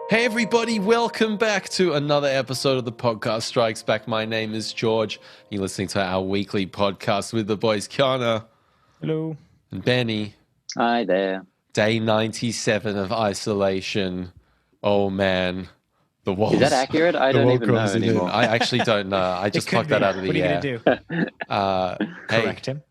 Hey everybody, welcome back to another episode of the podcast Strikes Back. My name is George. You're listening to our weekly podcast with the boys Kiana. Hello. And Benny. Hi there. Day 97 of isolation. Oh man. The walls. Is that accurate? I don't even know anymore. I actually don't know. I just plucked that out of the air. What are you going to do? Correct him?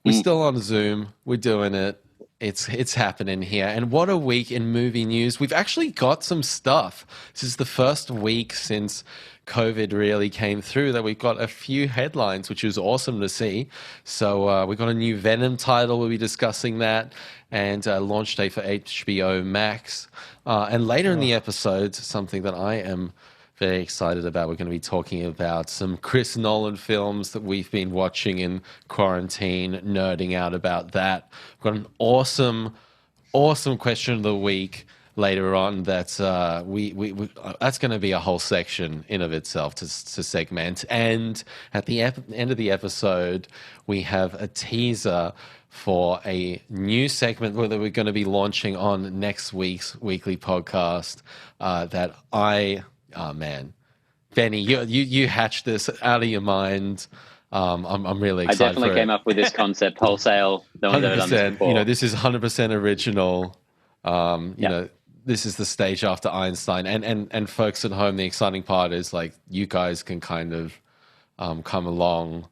We're still on Zoom. We're doing it. It's happening here. And what a week in movie news. We've actually got some stuff. This is the first week since COVID really came through that we've got a few headlines, which is awesome to see. So we've got a new Venom title. We'll be discussing that. And launch date for HBO Max. And later in the episode, something that I am very excited about. We're going to be talking about some Chris Nolan films that we've been watching in quarantine, nerding out about that. We've got an awesome question of the week later on that we that's going to be a whole section in of itself to segment. And at the end of the episode, we have a teaser for a new segment that we're going to be launching on next week's weekly podcast that oh man, Benny, you hatched this out of your mind. I'm really excited. I definitely came up with this concept wholesale. No one's ever done this before. This is 100% original. This is the stage after Einstein. And folks at home, the exciting part is like you guys can kind of come along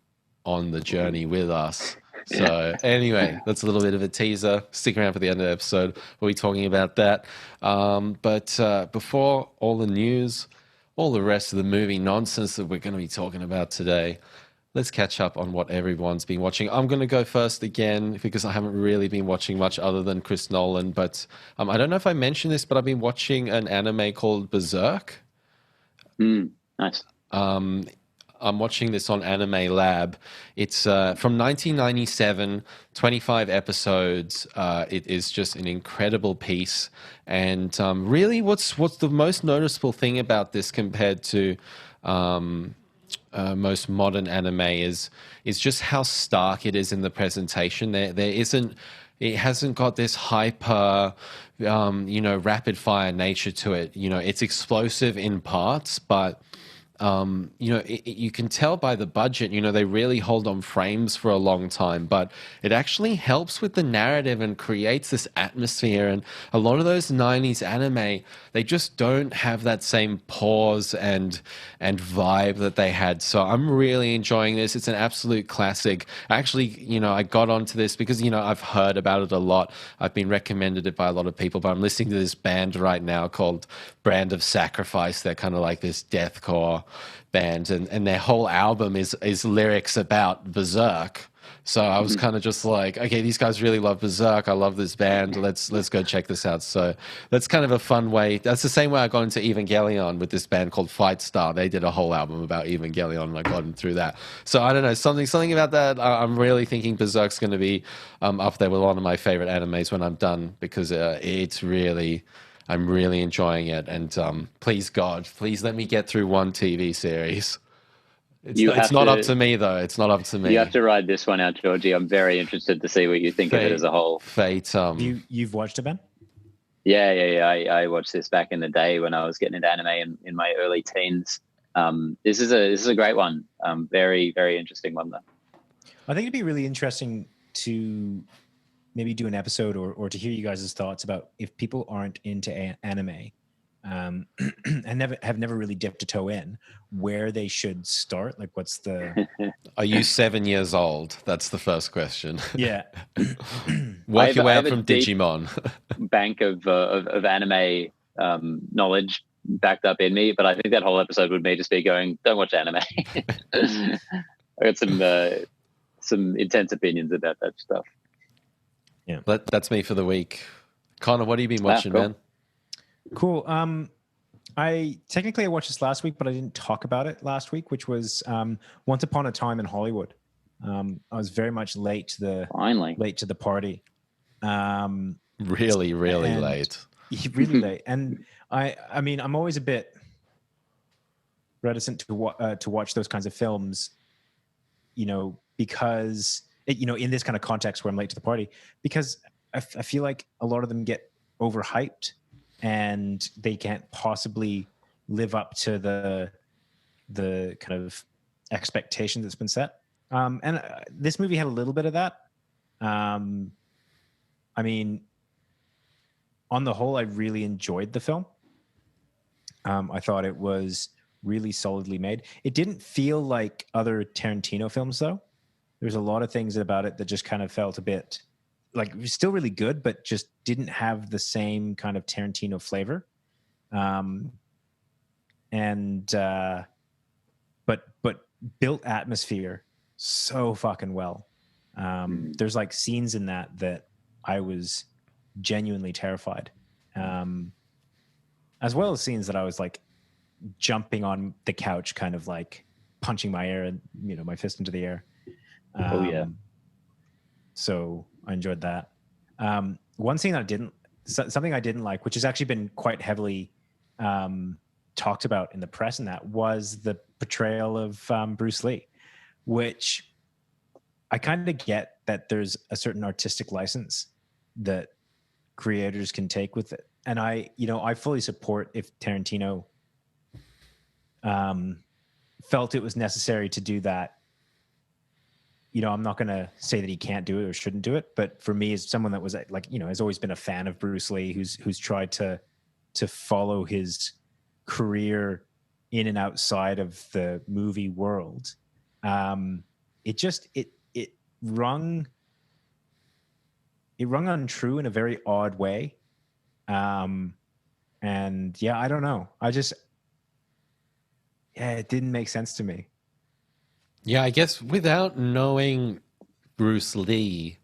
on the journey with us. So anyway, that's a little bit of a teaser. Stick around for the end of the episode. We'll be talking about that. But before all the news, all the rest of the movie nonsense that we're going to be talking about today, let's catch up on what everyone's been watching. I'm going to go first again because I haven't really been watching much other than Chris Nolan. But I don't know if I mentioned this, but I've been watching an anime called Berserk. Nice. I'm watching this on Anime Lab. It's from 1997, 25 episodes. It is just an incredible piece. And really what's the most noticeable thing about this compared to most modern anime is just how stark it is in the presentation. It hasn't got this hyper, rapid fire nature to it. It's explosive in parts, but you can tell by the budget, they really hold on frames for a long time, but it actually helps with the narrative and creates this atmosphere. And a lot of those 90s anime, they just don't have that same pause and vibe that they had. So I'm really enjoying this. It's an absolute classic. Actually, I got onto this because, I've heard about it a lot. I've been recommended it by a lot of people, but I'm listening to this band right now called Brand of Sacrifice. They're kind of like this deathcore band, and their whole album is lyrics about Berserk. So I was kind of just like, okay, these guys really love Berserk. I love this band. Let's go check this out. So that's kind of a fun way. That's the same way I got into Evangelion with this band called Fight Star. They did a whole album about Evangelion, and I got them through that. So I don't know, something about that. I'm really thinking Berserk's going to be up there with one of my favorite animes when I'm done, because I'm really enjoying it, and please God, please let me get through one TV series. It's not up to me, though. It's not up to me. You have to ride this one out, Georgie. I'm very interested to see what you think of it as a whole. Fate. You've watched it, Ben? Yeah. I watched this back in the day when I was getting into anime in my early teens. This is a great one. Very, very interesting one, though. I think it'd be really interesting to maybe do an episode or to hear you guys' thoughts about if people aren't into anime and have never really dipped a toe in, where they should start. Like, what's the... Are you 7 years old? That's the first question. Yeah. Work your way out from Digimon. Bank of anime knowledge backed up in me, but I think that whole episode would me just be going, don't watch anime. I got some intense opinions about that stuff. Yeah, that's me for the week. Connor, what have you been watching, cool. man? Cool. I watched this last week, but I didn't talk about it last week, which was Once Upon a Time in Hollywood. I was very much late to the party. Really late. Really late. And I mean, I'm always a bit reticent to watch those kinds of films, because in this kind of context where I'm late to the party, because I feel like a lot of them get overhyped and they can't possibly live up to the kind of expectation that's been set. And this movie had a little bit of that. I mean, on the whole, I really enjoyed the film. I thought it was really solidly made. It didn't feel like other Tarantino films, though. There's a lot of things about it that just kind of felt a bit like it was still really good, but just didn't have the same kind of Tarantino flavor. But built atmosphere so fucking well. There's like scenes in that I was genuinely terrified, as well as scenes that I was like jumping on the couch, kind of like punching my air and my fist into the air. So I enjoyed that. One scene something I didn't like, which has actually been quite heavily talked about in the press, and that was the portrayal of Bruce Lee, which I kind of get that there's a certain artistic license that creators can take with it. And I fully support if Tarantino felt it was necessary to do that. I'm not going to say that he can't do it or shouldn't do it, but for me, as someone that was like, has always been a fan of Bruce Lee, who's tried to follow his career in and outside of the movie world, it rung untrue in a very odd way. And yeah, I don't know. It didn't make sense to me. Yeah, I guess without knowing Bruce Lee,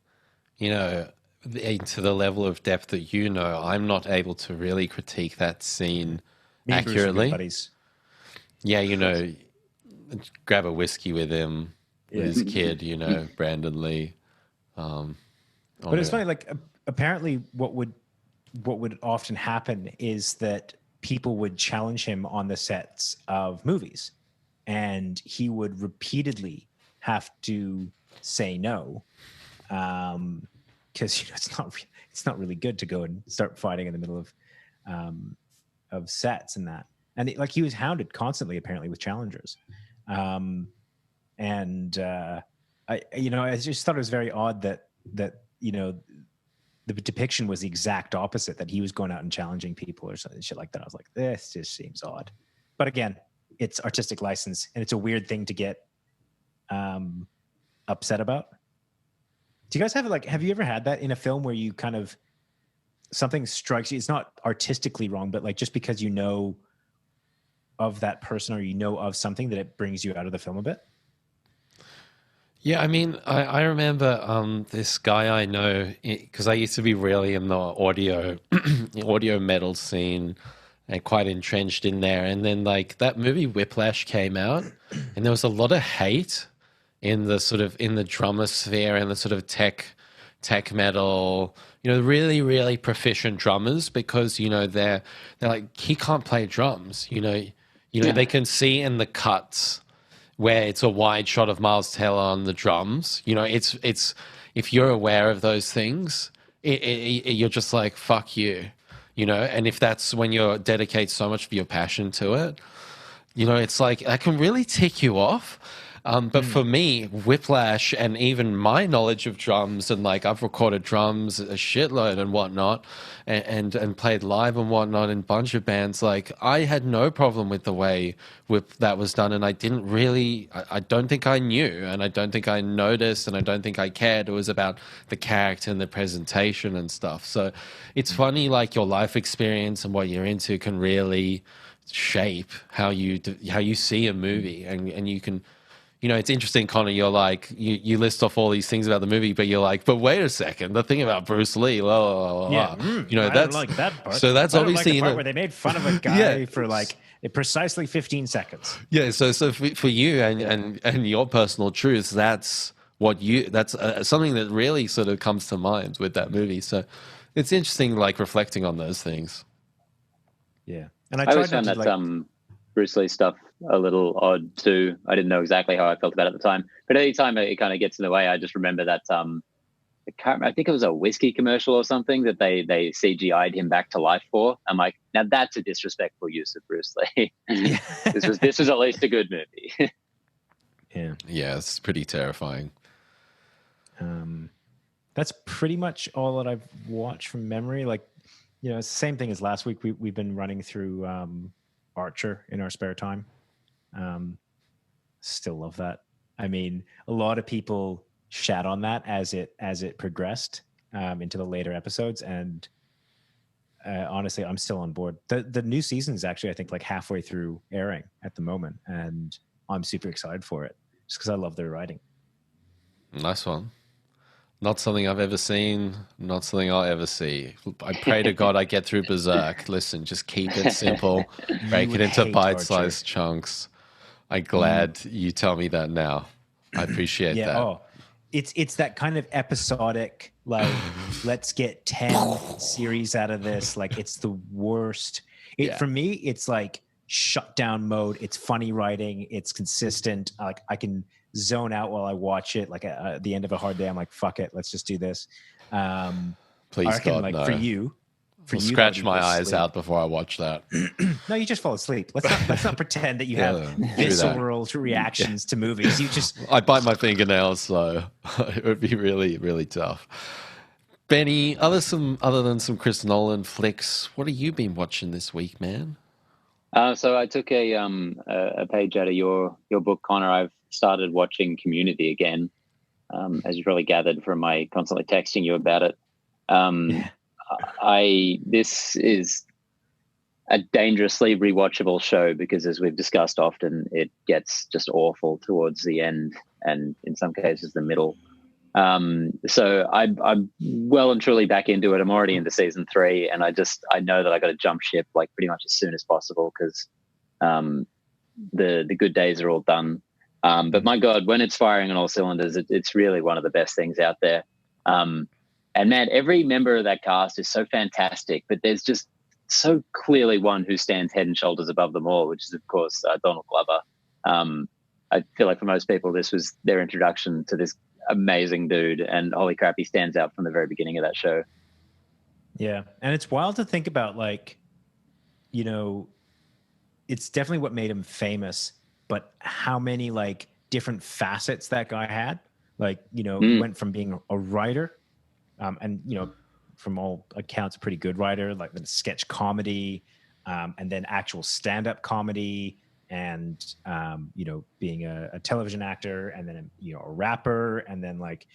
into the level of depth that I'm not able to really critique that scene accurately. Buddies. Yeah, grab a whiskey with him, with his kid, Brandon Lee. But it's funny, like apparently what would often happen is that people would challenge him on the sets of movies, and he would repeatedly have to say no, because it's not really good to go and start fighting in the middle of sets and that. And he was hounded constantly, apparently, with challengers. I just thought it was very odd that the depiction was the exact opposite, that he was going out and challenging people or something, shit like that. I was like, this just seems odd. But again, it's artistic license, and it's a weird thing to get upset about. Do you guys have you ever had that in a film where you kind of, something strikes you, it's not artistically wrong, but like just because of that person or of something, that it brings you out of the film a bit? Yeah, I mean, I remember this guy I know, because I used to be really in the audio metal scene and quite entrenched in there. And then like that movie Whiplash came out, and there was a lot of hate in the drummer sphere and the sort of tech metal, really, really proficient drummers, because, they're like, he can't play drums, they can see in the cuts where it's a wide shot of Miles Taylor on the drums. It's if you're aware of those things, you're just like, fuck you, and if that's when you dedicate so much of your passion to it, it's like, that can really tick you off. But for me, Whiplash, and even my knowledge of drums, and like I've recorded drums a shitload and whatnot, and played live and whatnot in a bunch of bands, like I had no problem with the way that was done, and I didn't really, I don't think I knew, and I don't think I noticed, and I don't think I cared. It was about the character and the presentation and stuff. So it's funny, like your life experience and what you're into can really shape how you see a movie, and you can. It's interesting, Connor, you're like, you list off all these things about the movie, but you're like, but wait a second, the thing about Bruce Lee, blah, blah, blah, yeah. I that's, don't like that part. So that's obviously, like the part where they made fun of a guy for like precisely 15 seconds. Yeah. So for you and your personal truths, that's something that really sort of comes to mind with that movie. So it's interesting, like reflecting on those things. Yeah. And I always found that, Bruce Lee stuff a little odd too. I didn't know exactly how I felt about it at the time, but any time it kind of gets in the way, I just remember that I think it was a whiskey commercial or something that they CGI'd him back to life for. I'm like, now that's a disrespectful use of Bruce Lee. This was at least a good movie. Yeah, it's pretty terrifying. That's pretty much all that I've watched from memory. Like, you know, it's the same thing as last week. We've been running through Archer in our spare time. Still love that. I mean, a lot of people shat on that as it progressed into the later episodes, and honestly, I'm still on board. The new season is actually, I think, like halfway through airing at the moment, and I'm super excited for it just because I love their writing. Nice one. Not something I've ever seen, not something I'll ever see. I pray to God I get through Berserk. Listen, just keep it simple. Break it into bite-sized chunks. I'm glad you tell me that now. I appreciate that. Oh, it's that kind of episodic, like, let's get 10 series out of this. Like, it's the worst. For me, it's like shutdown mode. It's funny writing. It's consistent. Like, I can zone out while I watch it. Like at the end of a hard day, I'm like, fuck it, let's just do this. Please, I reckon, God, like, no. For you, scratch my eyes out before I watch that. No, you just fall asleep. Let's not pretend that you have visceral reactions to movies. You just I bite my fingernails, so it would be really, really tough. Benny, other than some Chris Nolan flicks, what have you been watching this week, man? So I took a page out of your book, Connor. I've started watching Community again, as you probably gathered from my constantly texting you about it. This is a dangerously rewatchable show because, as we've discussed often, it gets just awful towards the end and in some cases the middle. So I'm well and truly back into it. I'm already into season 3, and I know that I got to jump ship like pretty much as soon as possible because the good days are all done. But my God, when it's firing on all cylinders, it's really one of the best things out there. And man, every member of that cast is so fantastic, but there's just so clearly one who stands head and shoulders above them all, which is, of course, Donald Glover. I feel like for most people, this was their introduction to this amazing dude, and holy crap, he stands out from the very beginning of that show. Yeah, and it's wild to think about, like, you know, it's definitely what made him famous, but how many, like, different facets that guy had. Like, you know, he went from being a writer, and, you know, from all accounts, a pretty good writer, like the sketch comedy, and then actual stand-up comedy, and you know, being a television actor, and then, you know, a rapper, and then, like,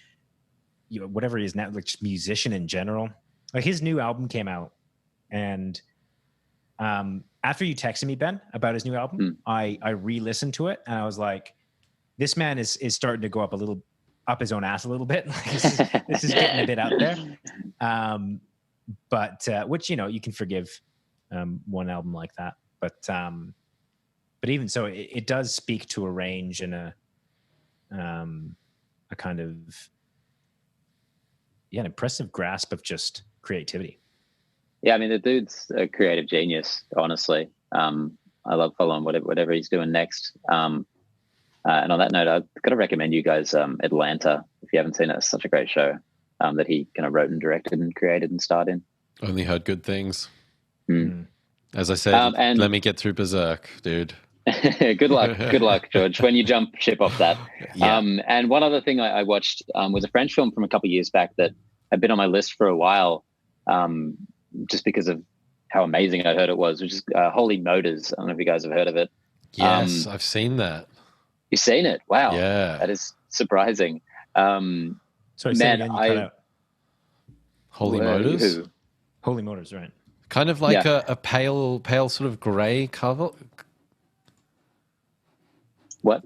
you know, whatever he is now, like, just musician in general. Like, his new album came out, and after you texted me, Ben, about his new album, I re-listened to it, and I was like, this man is starting to go up his own ass a little bit. This is getting a bit out there. But which, you know, you can forgive one album like that. But even so, it does speak to a range and a kind of an impressive grasp of just creativity. Yeah, I mean, the dude's a creative genius, honestly. I love following whatever he's doing next. And on that note, I've got to recommend you guys Atlanta. If you haven't seen it, it's such a great show that he kind of wrote and directed and created and starred in. Only heard good things. As I said, let me get through Berserk, dude. Good luck, George, when you jump ship off that. Yeah. And one other thing I watched was a French film from a couple of years back that had been on my list for a while, just because of how amazing I heard it was, which is Holy Motors. I don't know if you guys have heard of it. Yes, I've seen that. You've seen it? Wow. Yeah. That is surprising. Sorry, man, you cut out. Holy Motors? Who? Holy Motors, right. Kind of like a pale sort of grey cover. What?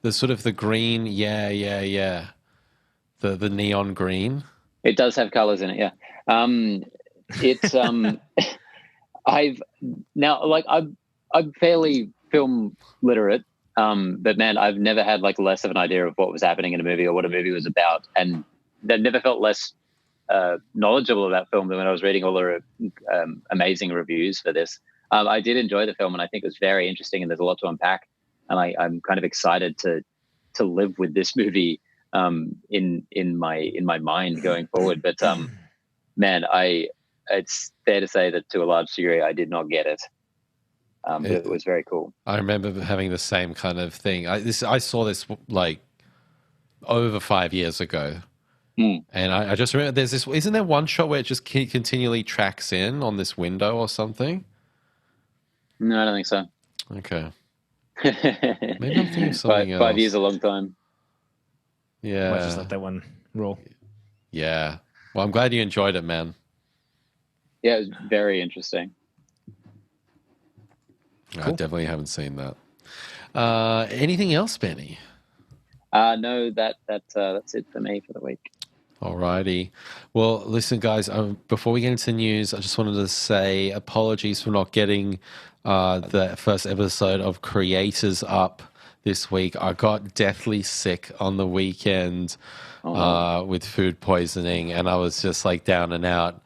The sort of the green, yeah. The neon green. It does have colors in it, yeah. It's I'm fairly film literate, but man, I've never had like less of an idea of what was happening in a movie or what a movie was about, and that never felt less knowledgeable about film than when I was reading all the amazing reviews for this. I did enjoy the film, and I think it was very interesting, and there's a lot to unpack, and I'm kind of excited to live with this movie in my mind going forward. But man, it's fair to say that to a large degree I did not get it. But it was very cool. I remember having the same kind of thing. I saw this like over 5 years ago. And I just remember there's this, isn't there one shot where it just continually tracks in on this window or something? No, I don't think so. Okay. Maybe I'm thinking of something else. 5 years is a long time. Yeah. Might just let that one roll. Yeah. Well, I'm glad you enjoyed it, man. Yeah, it was very interesting. Cool. I definitely haven't seen that. Anything else, Benny? No, that's it for me for the week. Alrighty. Well, listen, guys, before we get into news, I just wanted to say apologies for not getting the first episode of Creators up this week. I got deathly sick on the weekend with food poisoning, and I was just like down and out.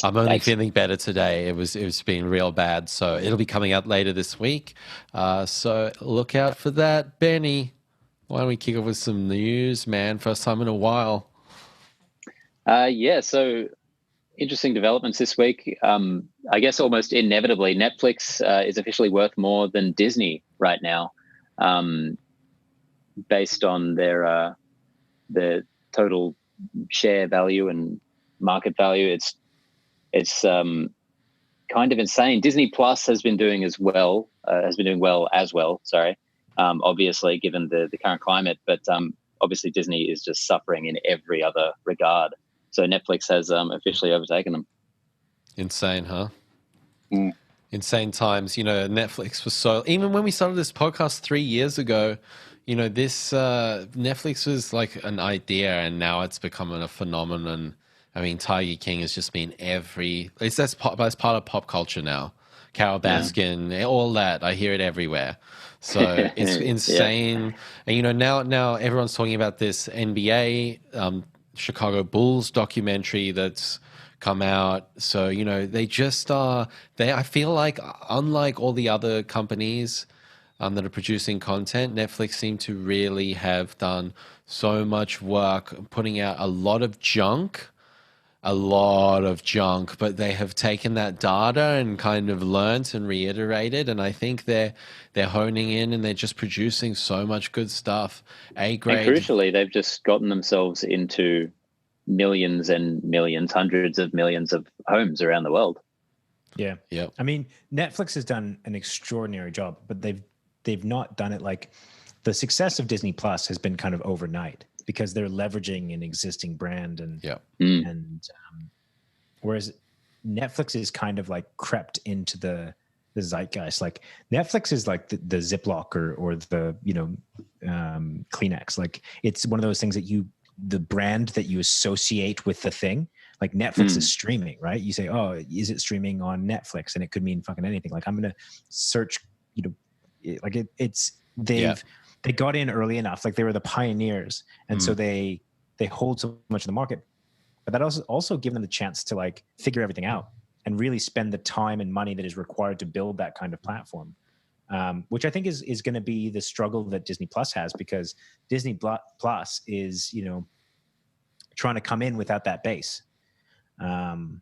I'm only feeling better today. It was been real bad, so it'll be coming out later this week. So look out for that. Benny, why don't we kick off with some news, man? First time in a while. Yeah, so interesting developments this week. I guess almost inevitably, Netflix is officially worth more than Disney right now, based on their total share value and market value. It's kind of insane. Disney Plus has been doing well as well. Sorry, obviously given the current climate, but obviously Disney is just suffering in every other regard. So Netflix has officially overtaken them. Insane, huh? Insane times. You know, Netflix was so... Even when we started this podcast 3 years ago, you know, this Netflix was like an idea, and now it's becoming a phenomenon. I mean, Tiger King has just been that's part of pop culture now. Carol Baskin, all that. I hear it everywhere. So it's insane. Yeah. And, you know, now everyone's talking about this NBA... Chicago Bulls documentary that's come out. So, you know, they just are... I feel like, unlike all the other companies that are producing content, Netflix seem to really have done so much work putting out a lot of junk, but they have taken that data and kind of learnt and reiterated, and I think they're honing in, and they're just producing so much good stuff. A-grade. And crucially, they've just gotten themselves into millions and millions, hundreds of millions of homes around the world. Yeah. I mean, Netflix has done an extraordinary job, but they've not done it like... The success of Disney Plus has been kind of overnight, because they're leveraging an existing brand, and whereas Netflix is kind of like crept into the zeitgeist. Like Netflix is like the Ziploc or the Kleenex. Like it's one of those things that the brand that you associate with the thing. Like Netflix is streaming, right? You say, oh, is it streaming on Netflix? And it could mean fucking anything. Like I'm gonna search, like they got in early enough. Like they were the pioneers, and so they hold so much of the market. But that also given them the chance to like figure everything out and really spend the time and money that is required to build that kind of platform, which I think is going to be the struggle that Disney Plus has, because Disney Plus is trying to come in without that base, and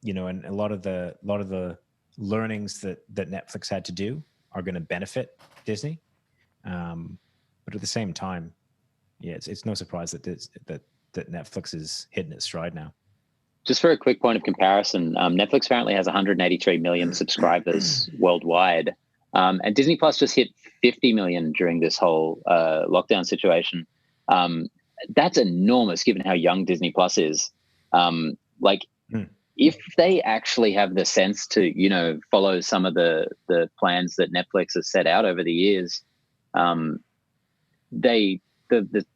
a lot of the learnings that Netflix had to do are going to benefit Disney. But at the same time, it's no surprise that Netflix is hitting its stride now. Just for a quick point of comparison, Netflix currently has 183 million subscribers worldwide, and Disney Plus just hit 50 million during this whole lockdown situation. That's enormous, given how young Disney Plus is. If they actually have the sense to, follow some of the plans that Netflix has set out over the years, the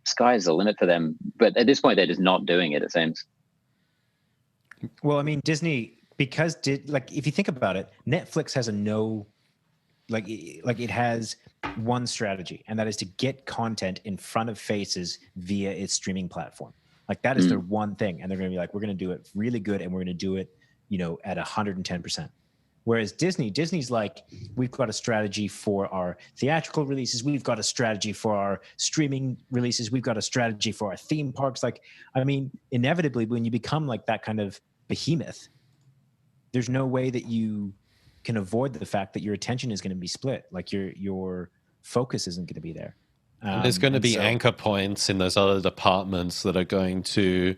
sky is the limit for them. But at this point, they're just not doing it, it seems. Well, I mean, Disney, because if you think about it, Netflix has it has one strategy, and that is to get content in front of faces via its streaming platform. Like that is their one thing, and they're going to be like, we're going to do it really good, and we're going to do it, at 110%. Whereas Disney's like, we've got a strategy for our theatrical releases. We've got a strategy for our streaming releases. We've got a strategy for our theme parks. Like, I mean, inevitably, when you become like that kind of behemoth, there's no way that you can avoid the fact that your attention is going to be split. Like your focus isn't going to be there. There's going to be anchor points in those other departments that are going to,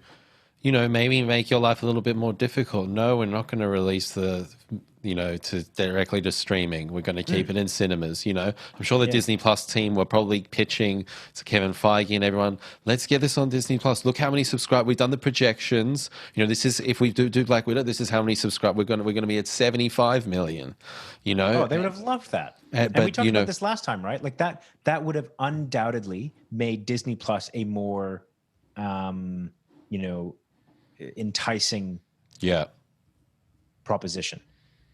you know, maybe make your life a little bit more difficult. No, we're not going to release the, you know, to directly to streaming. We're going to keep it in cinemas, you know. I'm sure the Disney Plus team were probably pitching to Kevin Feige and everyone, let's get this on Disney Plus. Look how many subscribers. We've done the projections. You know, this is, if we do Black Widow, this is how many subscribers. We're going to be at 75 million, you know. Oh, they would have loved that. And we talked about this last time, right? Like that would have undoubtedly made Disney Plus a more, you know, enticing proposition.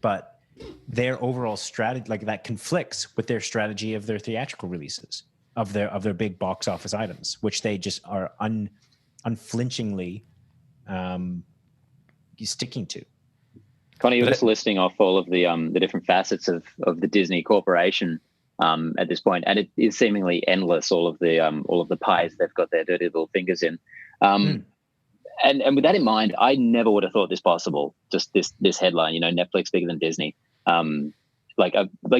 But their overall strategy, like that, conflicts with their strategy of their theatrical releases, of their big box office items, which they just are unflinchingly sticking to. Connie, you're just listing off all of the different facets of the Disney Corporation at this point, and it is seemingly endless. All of the pies they've got their dirty little fingers in. And with that in mind, I never would have thought this possible. Just this headline, you know, Netflix bigger than Disney. Like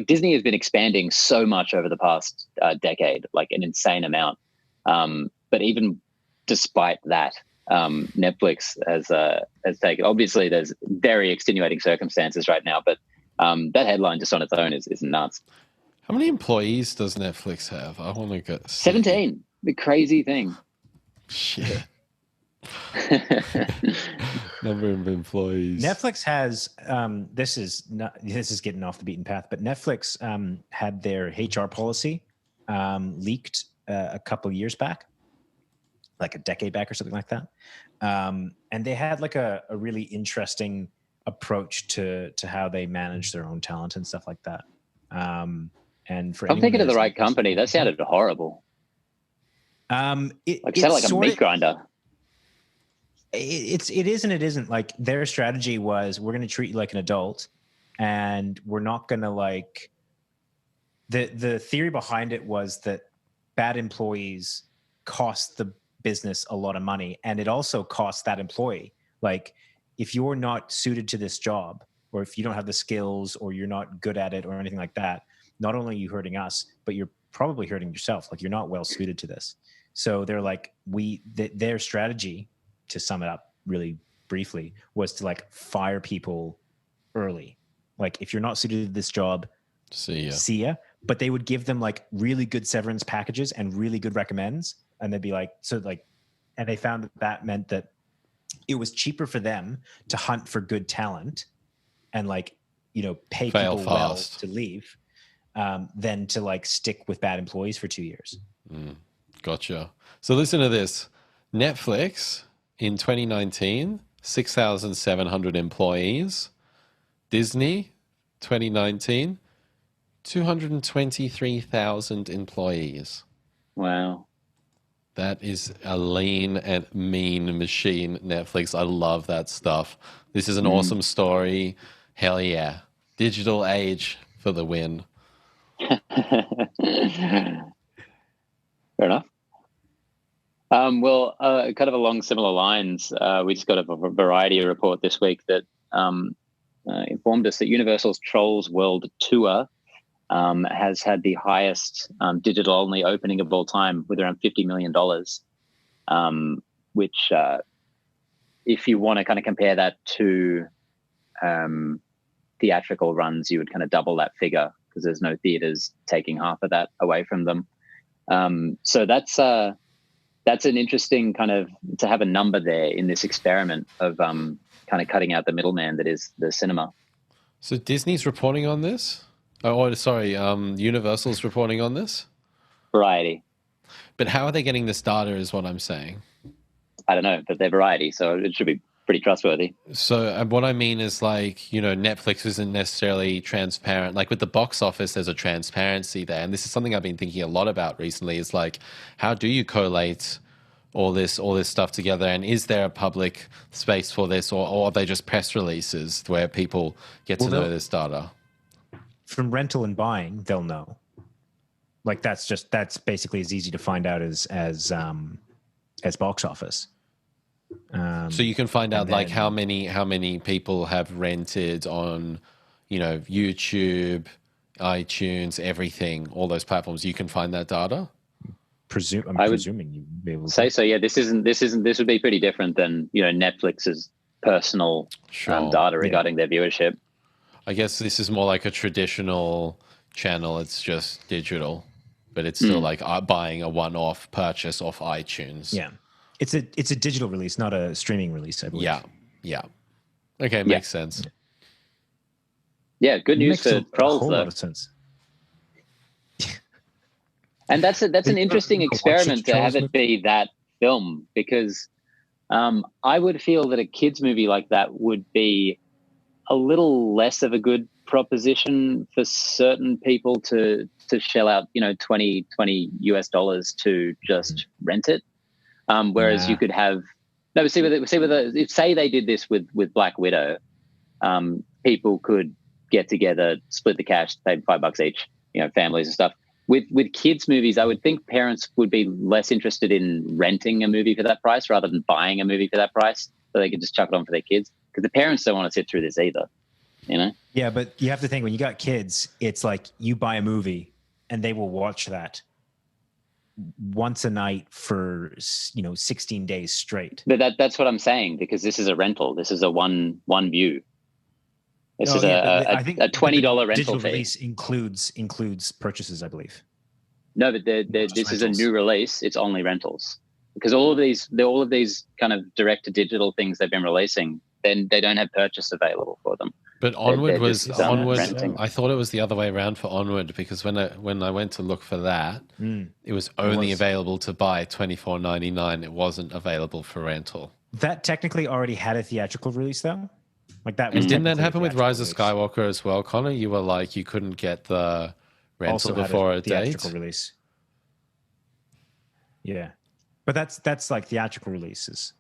Disney has been expanding so much over the past decade, like an insane amount. But even despite that, Netflix has taken. Obviously, there's very extenuating circumstances right now, but that headline just on its own is nuts. How many employees does Netflix have? I want to get 17. The crazy thing. Shit. Number of employees. Netflix has this is getting off the beaten path, but Netflix had their HR policy leaked a couple of years back, like a decade back or something like that, and they had like a really interesting approach to how they manage their own talent and stuff like that. And for I'm thinking of the right company. That sounded horrible. It sounded like a meat grinder. It is and it isn't. Like, their strategy was, we're going to treat you like an adult, and we're not going to, like, the theory behind it was that bad employees cost the business a lot of money, and it also costs that employee. Like, if you're not suited to this job, or if you don't have the skills, or you're not good at it, or anything like that, not only are you hurting us, but you're probably hurting yourself. Like, you're not well suited to this. So they're like, their strategy, to sum it up really briefly, was to like fire people early. Like, if you're not suited to this job, see ya. But they would give them like really good severance packages and really good recommends. And they'd be like, and they found that meant that it was cheaper for them to hunt for good talent and, like, you know, pay people well to leave than to like stick with bad employees for 2 years. Gotcha. So listen to this. Netflix in 2019, 6,700 employees. Disney, 2019, 223,000 employees. Wow. That is a lean and mean machine, Netflix. I love that stuff. This is an awesome story. Hell yeah. Digital age for the win. Fair enough. Well, kind of along similar lines, we just got a Variety report this week that informed us that Universal's Trolls World Tour has had the highest digital-only opening of all time, with around $50 million, which, if you want to kind of compare that to theatrical runs, you would kind of double that figure, because there's no theaters taking half of that away from them. So that's an interesting kind of, to have a number there in this experiment of kind of cutting out the middleman that is the cinema. So Disney's reporting on this? Universal's reporting on this? Variety. But how are they getting this data is what I'm saying. I don't know, but they're Variety, so it should be pretty trustworthy. So what I mean is, like, you know, Netflix isn't necessarily transparent. Like with the box office, there's a transparency there. And this is something I've been thinking a lot about recently, is like, how do you collate all this stuff together? And is there a public space for this, or are they just press releases where people get to know this data? From rental and buying, they'll know. Like that's basically as easy to find out as box office. So you can find out like how many people have rented on, YouTube, iTunes, everything, all those platforms. You can find that data. I'm presuming you'd be able to say so. Yeah, this would be pretty different than Netflix's personal data regarding their viewership. I guess this is more like a traditional channel. It's just digital, but it's still like buying a one-off purchase off iTunes. Yeah, it's a digital release, not a streaming release, I believe. Yeah. Okay, makes sense. Yeah, good news for trolls, a whole though. lot of sense. And that's an interesting experiment to have it be that film, because I would feel that a kids movie like that would be a little less of a good proposition for certain people to shell out, $20 US to just rent it. Whereas you could have say they did this with Black Widow, people could get together, split the cash, pay $5 each, families and stuff. With kids' movies, I would think parents would be less interested in renting a movie for that price rather than buying a movie for that price, so they could just chuck it on for their kids. Because the parents don't want to sit through this either, Yeah, but you have to think, when you got kids, it's like you buy a movie and they will watch that once a night for 16 days straight. But that's what I'm saying, because this is a rental. This is a one view. This is I think a $20 rental digital fee. Release includes purchases, I believe. No, but this is a new release. It's only rentals, because all of these kind of direct to digital things they've been releasing, then they don't have purchase available for them. But Onward was Onward. renting. I thought it was the other way around for Onward, because when I went to look for that, it was only available to buy $24.99. It wasn't available for rental. That technically already had a theatrical release, though. Like that was Didn't that happen with Rise release. of Skywalker as well, Connor? You were like, you couldn't get the rental Also before had a theatrical date. release. Yeah, but that's like theatrical releases.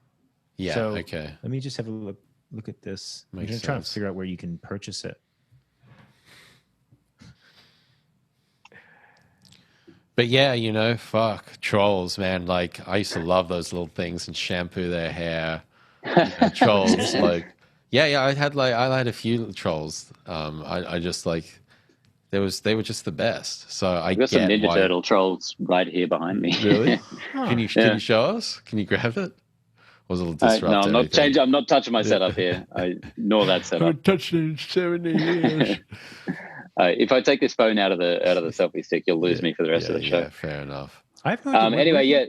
Yeah. So, okay. Let me just have a look at this. I'm Makes trying to sense. figure out where you can purchase it. But yeah, fuck trolls, man. Like I used to love those little things and shampoo their hair. Trolls, like I had a few trolls. I just like they were just the best. So I've got some Ninja Turtle trolls right here behind me. Really? Can you show us? Can you grab it? Or was it a little disrupt? No, I'm not changing. I'm not touching my setup here. I ignore that setup. I haven't touched it in 70 years. If I take this phone out of the selfie stick, you'll lose me for the rest of the show. Yeah, fair enough. I have no idea Anyway, yeah.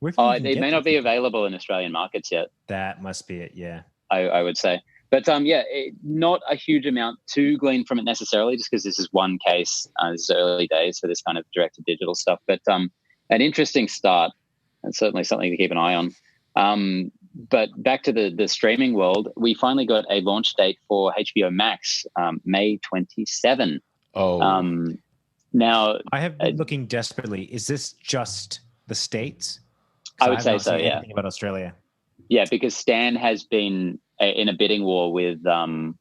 It may not be available in Australian markets yet. That must be it. Yeah. I would say. But not a huge amount to glean from it necessarily, just because this is one case. This is early days for this kind of direct-to-digital stuff. But an interesting start, and certainly something to keep an eye on. But back to the streaming world, we finally got a launch date for HBO Max, May 27. Oh. Now, I have been looking desperately. Is this just the States? I would say so, yeah. Anything about Australia? Yeah, because Stan has been in a bidding war with Foxtel,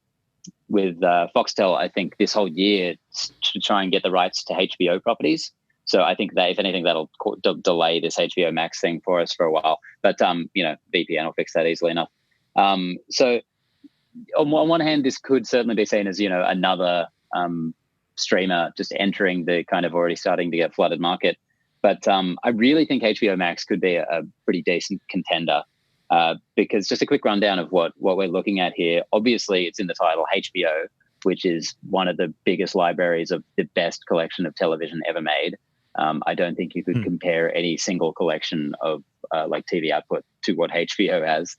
I think, this whole year to try and get the rights to HBO properties. So I think that, if anything, that'll delay this HBO Max thing for us for a while. But, VPN will fix that easily enough. So on one hand, this could certainly be seen as, another streamer just entering the kind of already starting to get flooded market. But I really think HBO Max could be a pretty decent contender. Because just a quick rundown of what we're looking at here. Obviously, it's in the title, HBO, which is one of the biggest libraries of the best collection of television ever made. I don't think you could compare any single collection of TV output to what HBO has.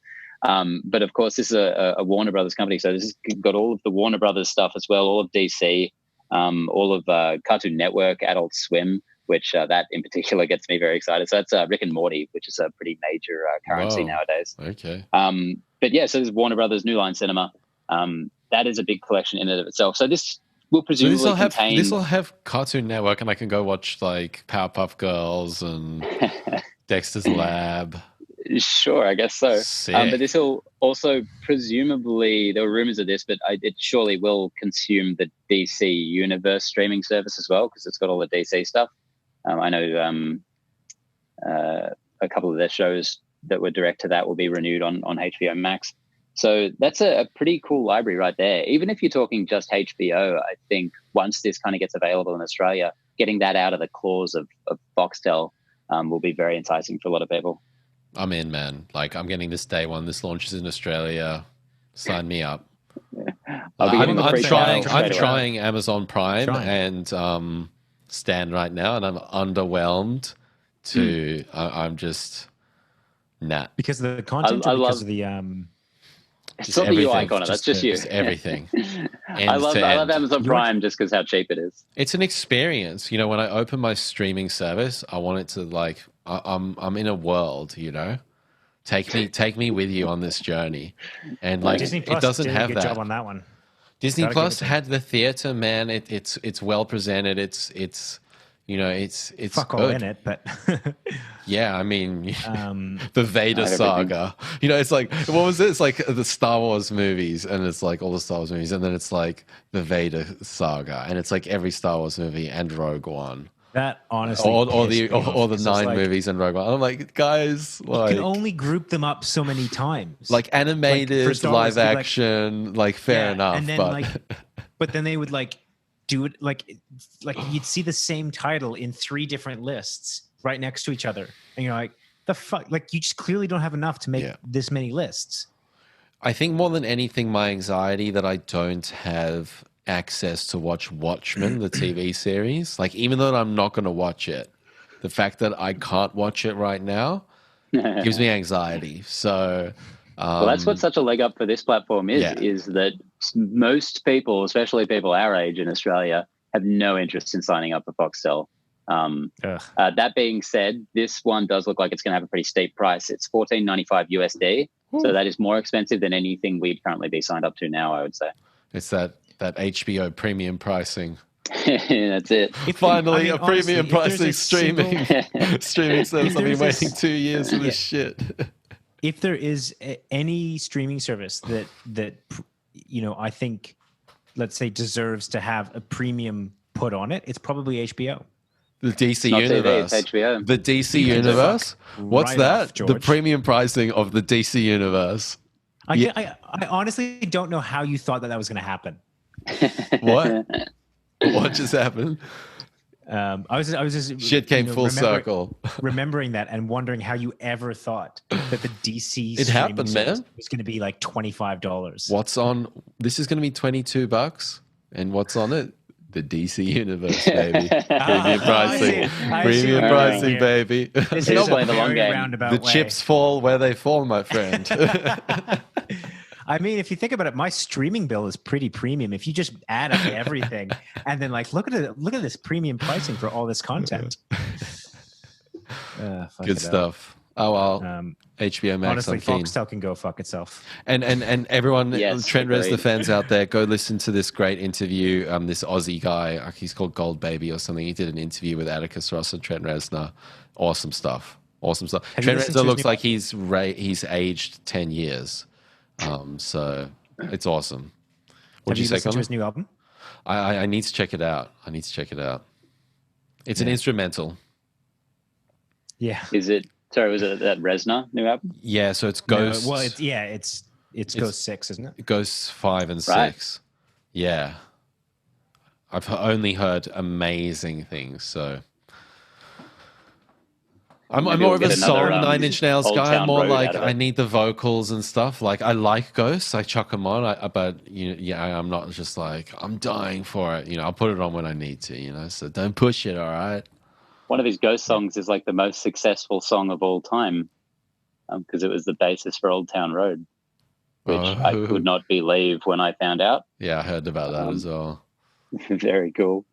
But of course, this is a Warner Brothers company, so this has got all of the Warner Brothers stuff as well, all of DC, all of Cartoon Network, Adult Swim, which that in particular gets me very excited. So that's Rick and Morty, which is a pretty major currency nowadays. Okay. But yeah, so there's Warner Brothers, New Line Cinema. That is a big collection in and of itself. So this will presumably contain... This will have Cartoon Network, and I can go watch like Powerpuff Girls and Dexter's Lab. Sure, I guess so. Sick. But this will also presumably, there were rumors of this, but it surely will consume the DC Universe streaming service as well, because it's got all the DC stuff. I know a couple of their shows that were direct to that will be renewed on HBO Max. So that's a pretty cool library right there. Even if you're talking just HBO, I think once this kind of gets available in Australia, getting that out of the claws of Foxtel will be very enticing for a lot of people. I'm in, man. Like, I'm getting this day one. This launches in Australia. Sign me up. I'm trying Amazon Prime and Stan right now, and I'm underwhelmed. I'm just because of the content, or because of the It's not the UI corner. That's just you. Just everything. I love Amazon Prime just because how cheap it is. It's an experience. You know, when I open my streaming service, I want it to like I'm in a world. You know, take me with you on this journey, and like Disney Plus it doesn't did have a good that. job on that one. Disney Plus had the theater, man. It's well presented. It's you know it's fuck good. all in it, but yeah, I mean the Vader saga. You know, it's like what was it? It's like the Star Wars movies, and it's like all the Star Wars movies, and then it's like the Vader saga, and it's like every Star Wars movie and Rogue One. That honestly, or the 9 movies and Rogue One. I'm like, guys, like you can only group them up so many times. Like animated, live action, like fair enough, and then but then they would like do it like you'd see the same title in 3 different lists right next to each other, and you're like, the fuck, like you just clearly don't have enough to make this many lists. I think more than anything, my anxiety that I don't have access to watch Watchmen, the TV series. Like, even though I'm not going to watch it, the fact that I can't watch it right now gives me anxiety. So, well, that's what such a leg up for this platform is that most people, especially people our age in Australia, have no interest in signing up for Foxtel. That being said, this one does look like it's going to have a pretty steep price. It's $14.95 USD. So that is more expensive than anything we'd currently be signed up to now, I would say. It's that HBO premium pricing. That's it. Finally, a premium pricing streaming service. I've been waiting 2 years for this shit. If there is any streaming service that you know, I think, let's say, deserves to have a premium put on it, it's probably HBO. The DC Universe. TV, it's HBO. The DC Universe? What's right that? Off, the premium pricing of the DC Universe. I honestly don't know how you thought that was going to happen. What? What just happened? I was just shit came full circle. Remembering that and wondering how you ever thought that the DC it happened, man. Was going to be like $25. What's on? This is going to be $22, and what's on it? The DC Universe, baby. Premium pricing. Premium pricing, baby. This is playing the long game. The chips fall where they fall, my friend. I mean, if you think about it, my streaming bill is pretty premium. If you just add up everything and then like look at this premium pricing for all this content. Good stuff. Oh well, HBO Max. Honestly, Foxtel can go fuck itself. And everyone, yes, Trent Reznor fans out there, go listen to this great interview. This Aussie guy, he's called Gold Baby or something. He did an interview with Atticus Ross and Trent Reznor. Awesome stuff. Awesome stuff. Trent Reznor looks like he's aged 10 years. So it's awesome. Have you listened to his new album? I need to check it out. It's an instrumental. Yeah. Is it? Sorry, was it that Reznor new album? Yeah, so it's Ghost. No, well, it's Ghost 6, isn't it? Ghost 5 and 6. Right. Yeah. I've only heard amazing things, so I'm more of a song Nine Inch Nails guy. I'm more like I need the vocals and stuff. Like I like Ghosts, I chuck them on. But I'm not just like I'm dying for it. You know, I'll put it on when I need to. You know, so don't push it. All right. One of his Ghost songs is like the most successful song of all time, because it was the basis for Old Town Road, which I could not believe when I found out. Yeah, I heard about that as well. Very cool.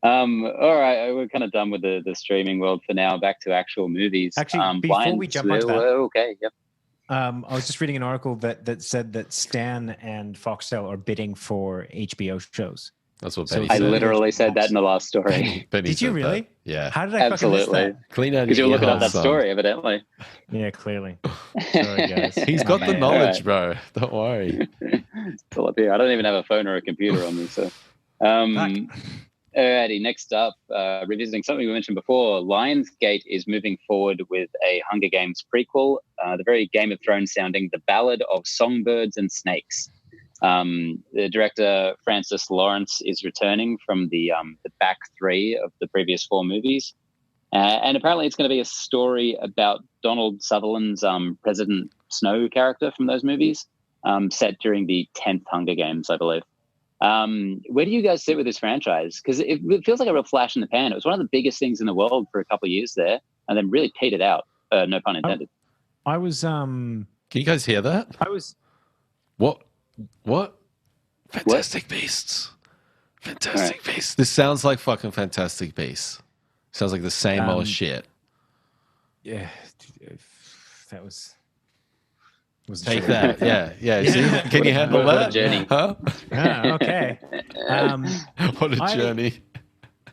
All right, we're kind of done with the streaming world for now. Back to actual movies. Actually, before we jump onto that, okay, yep. I was just reading an article that said that Stan and Foxtel are bidding for HBO shows. That's what So Benny I said. literally said that in the last story. Benny Did you said really? that. Yeah. How did I fucking miss Absolutely. that? Clean out Because you your were looking up ear that holes, story, evidently. Yeah, clearly. Sorry, guys. He's Oh, got the man. knowledge, Alright. bro. Don't worry. It's all up here. I don't even have a phone or a computer on me. So, Fuck. alrighty. Next up, revisiting something we mentioned before, Lionsgate is moving forward with a Hunger Games prequel, the very Game of Thrones sounding The Ballad of Songbirds and Snakes. The director Francis Lawrence is returning from the back three of the previous four movies, and apparently it's going to be a story about Donald Sutherland's President Snow character from those movies, set during the 10th Hunger Games, I believe. Where do you guys sit with this franchise? Because it feels like a real flash in the pan. It was one of the biggest things in the world for a couple of years there, and then really petered out. No pun intended. I was Can you guys hear that? What? Fantastic Beasts. Fantastic Beasts. This sounds like fucking Fantastic Beasts. Sounds like the same old shit. yeah, that was Take true. that. Yeah. See, can you handle what a that? journey. Huh? Yeah, okay. What a journey.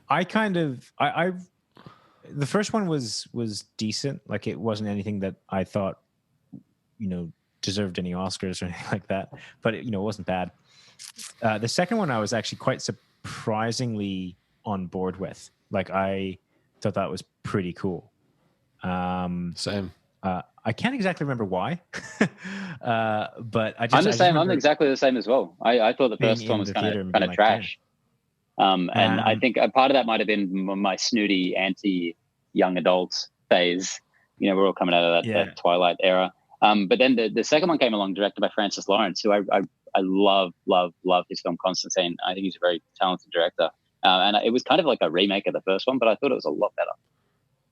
I kind of the first one was decent. Like, it wasn't anything that I thought, deserved any Oscars or anything like that. But it wasn't bad. The second one I was actually quite surprisingly on board with. Like, I thought that was pretty cool. Same. I can't exactly remember why, but I'm the same. I'm exactly the same as well. I thought the first one was kind of trash. And I think a part of that might have been my snooty anti-young adult phase. We're all coming out of that Twilight era. But then the second one came along, directed by Francis Lawrence, who I love his film Constantine. I think he's a very talented director. And it was kind of like a remake of the first one, but I thought it was a lot better.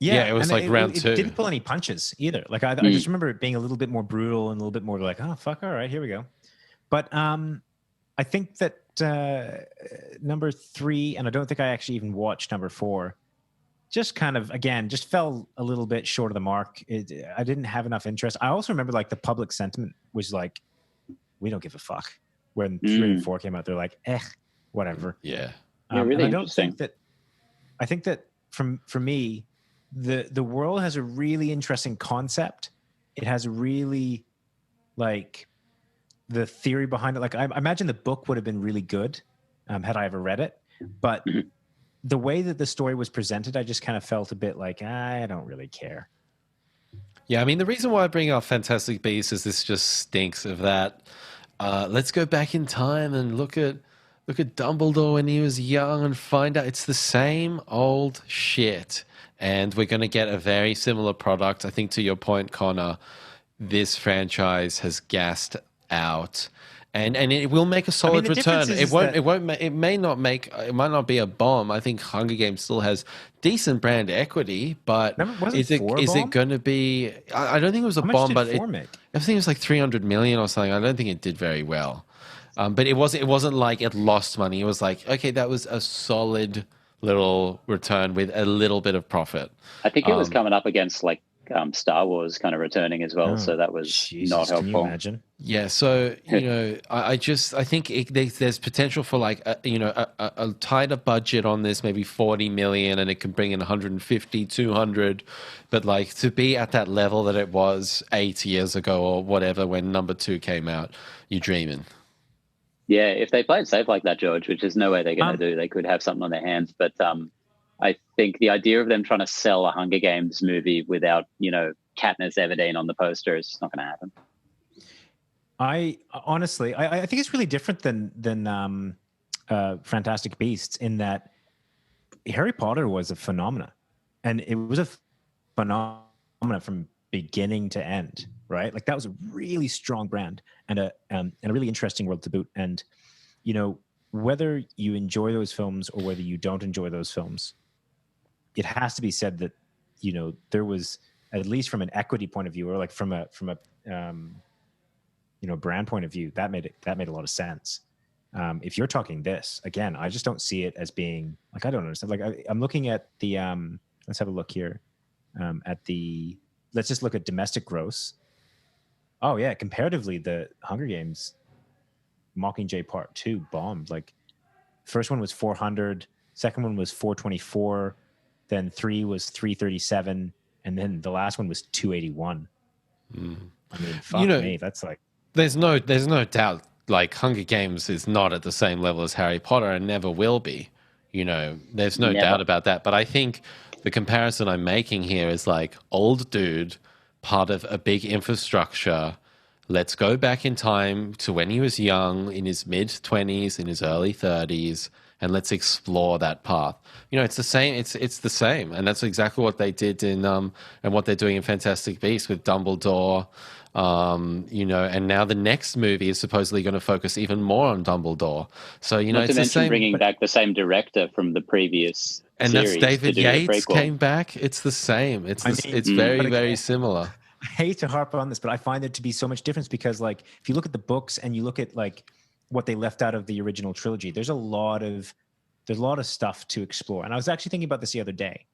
Yeah, it was like round two. It didn't pull any punches either. Like, I just remember it being a little bit more brutal and a little bit more like, oh, fuck, all right, here we go. But I think that number 3, and I don't think I actually even watched number 4, just kind of, again, just fell a little bit short of the mark. I didn't have enough interest. I also remember, like, the public sentiment was like, we don't give a fuck. When 3 and 4 came out, they're like, whatever. Yeah. Really and interesting. I think that for me, the world has a really interesting concept. It has really, like, the theory behind it. Like, I imagine the book would have been really good had I ever read it. But the way that the story was presented, I just kind of felt a bit like, I don't really care. Yeah, I mean, the reason why I bring up Fantastic Beasts is this just stinks of that. Let's go back in time and look at Dumbledore when he was young and find out it's the same old shit. And we're going to get a very similar product. I think, to your point, Connor, this franchise has gassed out, and it will make a solid return. It might not be a bomb. I think Hunger Games still has decent brand equity, but is it going to be? I don't think it was a bomb, but I think it was like 300 million or something. I don't think it did very well, but it wasn't like it lost money. It was like, okay, that was a solid little return with a little bit of profit. I think it was coming up against like Star Wars kind of returning as well, so that was not helpful. Can you imagine? Yeah, so I think there's potential for like a tighter budget on this, maybe 40 million, and it can bring in 150, 200, but like to be at that level that it was 8 years ago or whatever when number 2 came out, you're dreaming. Yeah, if they played safe like that, George, which there's no way they're going to do, they could have something on their hands. But I think the idea of them trying to sell a Hunger Games movie without, Katniss Everdeen on the poster is not going to happen. I honestly think it's really different than Fantastic Beasts in that Harry Potter was a phenomena, and it was a phenomena from beginning to end. Right, like that was a really strong brand and a really interesting world to boot. And whether you enjoy those films or whether you don't enjoy those films, it has to be said that there was, at least from an equity point of view, or like from a brand point of view, that made a lot of sense. If you're talking this again, I just don't see it as being like, I don't understand. Like I'm looking at the let's have a look here let's just look at domestic gross. Oh yeah, comparatively, the Hunger Games Mockingjay Part 2 bombed like first one was 400, second one was 424, then 3 was 337, and then the last one was 281. I mean, fuck me, that's like... There's no doubt, like, Hunger Games is not at the same level as Harry Potter and never will be. There's no doubt about that. But I think the comparison I'm making here is like, old dude, part of a big infrastructure. Let's go back in time to when he was young, in his mid-20s, in his early 30s, and let's explore that path. It's the same. It's the same, and that's exactly what they did in and what they're doing in Fantastic Beasts with Dumbledore. And now the next movie is supposedly going to focus even more on Dumbledore. So Not it's to the mention same. Bringing back the same director from the previous And series that's David to do the Yates prequel. came back. It's the same. It's very, very similar. I hate to harp on this, but I find it to be so much difference because, like, if you look at the books and you look at like what they left out of the original trilogy, there's a lot of stuff to explore. And I was actually thinking about this the other day,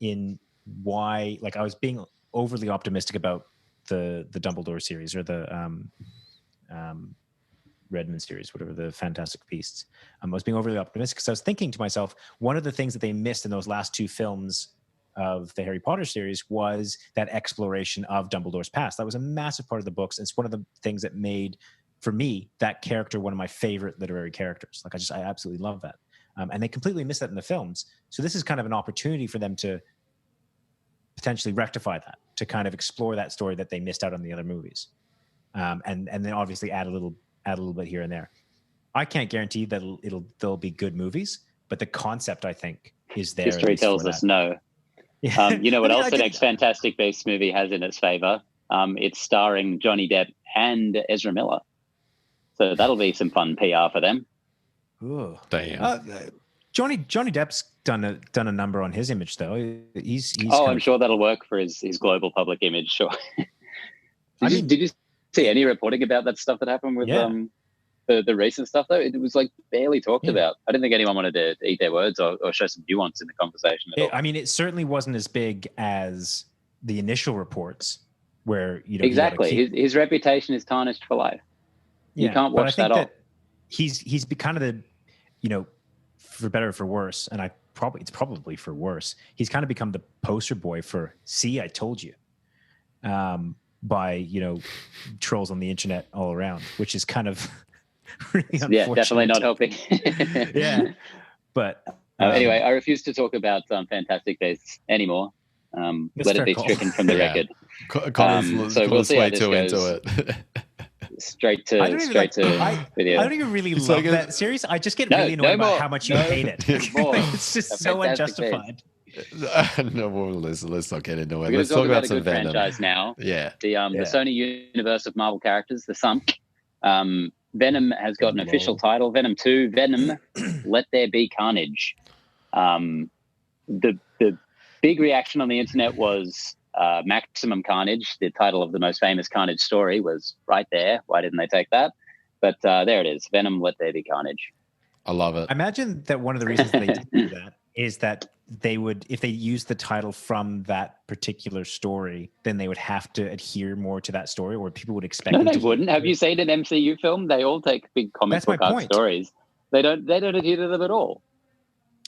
in why, like, I was being overly optimistic about the Dumbledore series or the Redmond series, whatever, the Fantastic Beasts. I was being overly optimistic because I was thinking to myself, one of the things that they missed in those last 2 films of the Harry Potter series was that exploration of Dumbledore's past. That was a massive part of the books. And it's one of the things that made, for me, that character one of my favorite literary characters. Like, I absolutely love that. And they completely missed that in the films. So this is kind of an opportunity for them to potentially rectify that, to kind of explore that story that they missed out on the other movies. And then obviously add a little bit here and there. I can't guarantee that they'll be good movies, but the concept, I think, is there. History tells us no. Yeah. You know what else the next Fantastic Beasts movie has in its favor? It's starring Johnny Depp and Ezra Miller. So that'll be some fun PR for them. Ooh. Damn. Johnny Depp's done a number on his image, though. He's I'm sure that'll work for his global public image. Sure. Did you see any reporting about that stuff that happened with the recent stuff, though? It was like barely talked about. I didn't think anyone wanted to eat their words or show some nuance in the conversation at all. I mean, it certainly wasn't as big as the initial reports where, exactly. His reputation is tarnished for life. Yeah, you can't watch that off. He's kind of the, for better or for worse, and it's probably for worse. He's kind of become the poster boy for, see, I told you, by, trolls on the internet all around, which is kind of really unfortunate. Yeah, definitely not helping. Yeah. But anyway, I refuse to talk about Fantastic Beasts anymore. Let it be stricken from the record. So we'll see how this goes. Into it. Straight to video. I don't even really love that series. I just get really annoyed about how much you hate it. It's just so unjustified. No, let's not get into it. We're Let's talk about some a good Venom. franchise now. Yeah. The Sony universe of Marvel characters, the Sunk. Venom has got an official title, Venom 2, Venom, Let There Be Carnage. The big reaction on the internet was Maximum Carnage. The title of the most famous Carnage story was right there. Why didn't they take that? But there it is, Venom, Let There Be Carnage. I love it. I imagine that one of the reasons they did do that is that they would, if they used the title from that particular story, then they would have to adhere more to that story, or people would expect. No, they wouldn't. Have you seen an MCU film? They all take big comic book art stories. They don't adhere to them at all.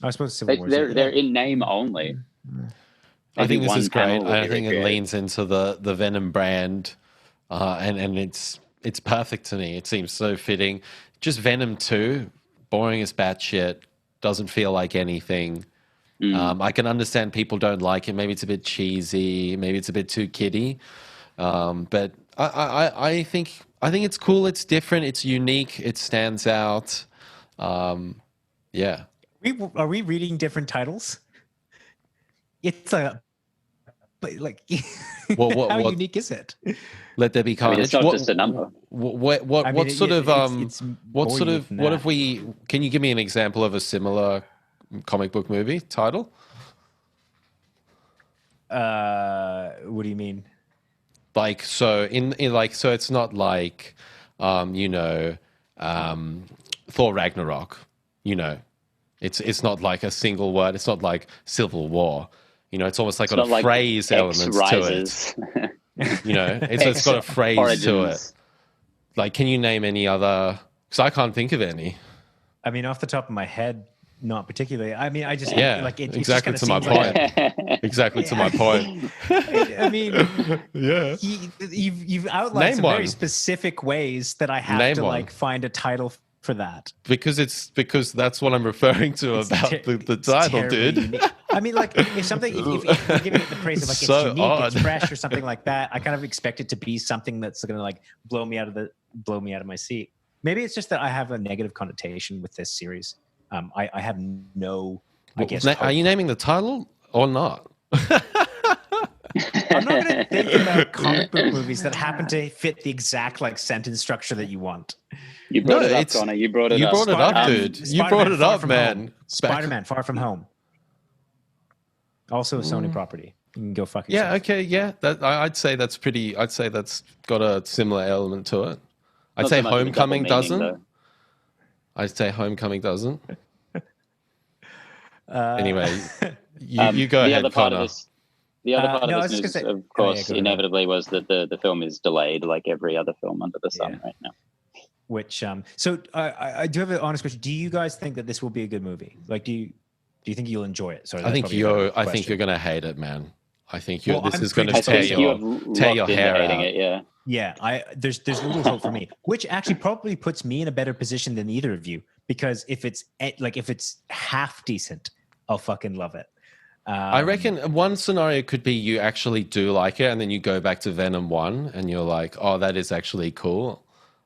I suppose Civil War. They're in name only. I think this is great. I think it leans into the Venom brand, and it's perfect to me. It seems so fitting. Just Venom 2, boring as batshit, doesn't feel like anything. I can understand people don't like it. Maybe it's a bit cheesy. Maybe it's a bit too kiddie. But I think it's cool. It's different. It's unique. It stands out. Yeah. Are we reading different titles? It's how unique is it? Let There Be Carnage. It's not just a number. What have we? Can you give me an example of a similar comic book movie title? What do you mean? So it's not like Thor Ragnarok. It's not like a single word. It's not like Civil War. It's almost like got a phrase elements to it. It's got a phrase to it. Like, can you name any other? Because I can't think of any. I mean, off the top of my head, not particularly. I mean, I just like it. Exactly it to just my kinda seems point. like Exactly to my point. I mean, Yeah. you've outlined Name some one. very specific ways that I have Name to one. like find a title for that. Because that's what I'm referring to about the title, dude. Unique. I mean, like if something, if we're giving it the praise of like it's So unique, odd. it's fresh, or something like that, I kind of expect it to be something that's going to like blow me out of my seat. Maybe it's just that I have a negative connotation with this series. I have no, I guess. Are you naming the title or not? I'm not going to think about comic book movies that happen to fit the exact like sentence structure that you want. You brought it up, Connor. You brought it You up. brought it up, dude. You brought it up, man. Home. Spider-Man Far From Home. Also a Sony property. You can go fuck yourself. Yeah, okay, yeah. I'd say that's pretty. I'd say that's got a similar element to it. I'd Not say so much of a Homecoming double meaning, doesn't. though. I'd say Homecoming doesn't. Anyway, you go the ahead, other part Connor. of this. The other part of this news, say, of course, go ahead. inevitably was that the film is delayed, like every other film under the sun right now. Which so I do have an honest question. Do you guys think that this will be a good movie? Like, do you think you'll enjoy it? Sorry, I think you're gonna hate it, man. I think this is going to tear your hair out. It, yeah. There's little hope for me, which actually probably puts me in a better position than either of you, because if it's half decent, I'll fucking love it. I reckon one scenario could be you actually do like it, and then you go back to Venom 1 and you're like, oh, that is actually cool.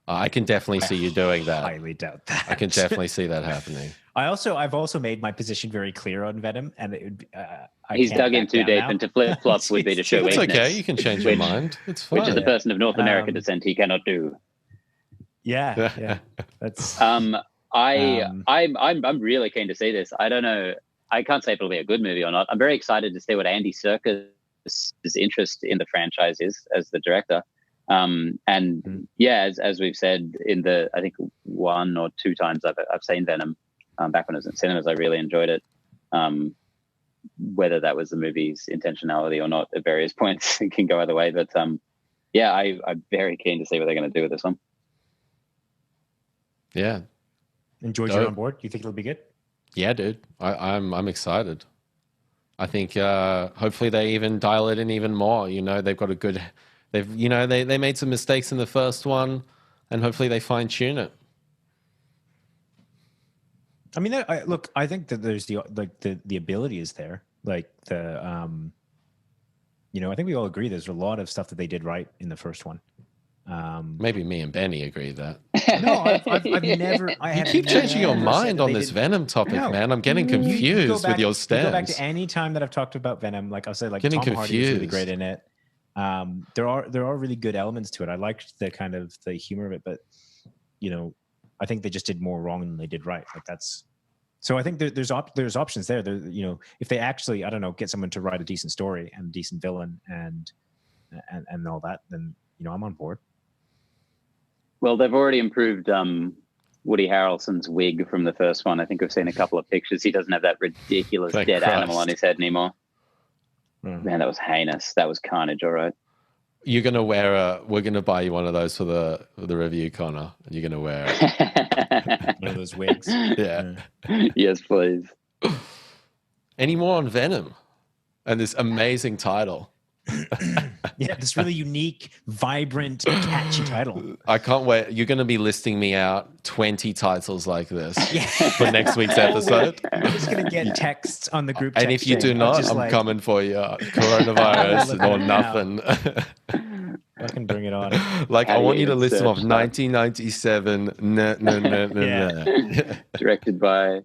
I can definitely see you doing that. I highly doubt that. I can definitely see that happening. I've also made my position very clear on Venom, and it would, he's dug in too deep, and to flip flop would be to show It's weakness. okay. You can change your mind. It's fine. Which is a person of North American descent he cannot do. Yeah. That's. I'm really keen to see this. I don't know. I can't say if it'll be a good movie or not. I'm very excited to see what Andy Serkis' interest in the franchise is as the director. As we've said I think 1 or 2 times I've seen Venom back when I was in cinemas. I really enjoyed it. Whether that was the movie's intentionality or not at various points, it can go either way. But I'm very keen to see what they're going to do with this one. Yeah. And George, you're on board? You think it'll be good? Yeah, dude. I'm excited. I think hopefully they even dial it in even more. You know, they've got a good. They made some mistakes in the first one, and hopefully they fine tune it. I mean, I think that there's the ability is there. Like I think we all agree there's a lot of stuff that they did right in the first one. Maybe me and Benny agree that. No, I've never. You keep changing your mind on this Venom topic, man. I'm getting confused with your stance. Go back to any time that I've talked about Venom. Like I'll say, like getting Tom Hardy is really confused. great in it. There are really good elements to it. I liked the kind of the humor of it, but I think they just did more wrong than they did right. Like that's. So I think there's options there. If they actually, I don't know, get someone to write a decent story and a decent villain and all that, then I'm on board. Well, they've already improved Woody Harrelson's wig from the first one. I think we've seen a couple of pictures. He doesn't have that ridiculous dead animal on his head anymore. Man, that was heinous. That was carnage, all right. You're gonna wear we're gonna buy you one of those for the review, Connor. You're gonna wear one of those wigs. Yeah. Yes, please. Any more on Venom and this amazing title? Yeah, this really unique, vibrant, catchy title. I can't wait. You're going to be listing me out 20 titles like this for next week's episode. I'm just going to get texts on the group and if you do not, I'm coming for you. Coronavirus or nothing. Fucking bring it on. Like, I want you to list them off 1997. Directed by.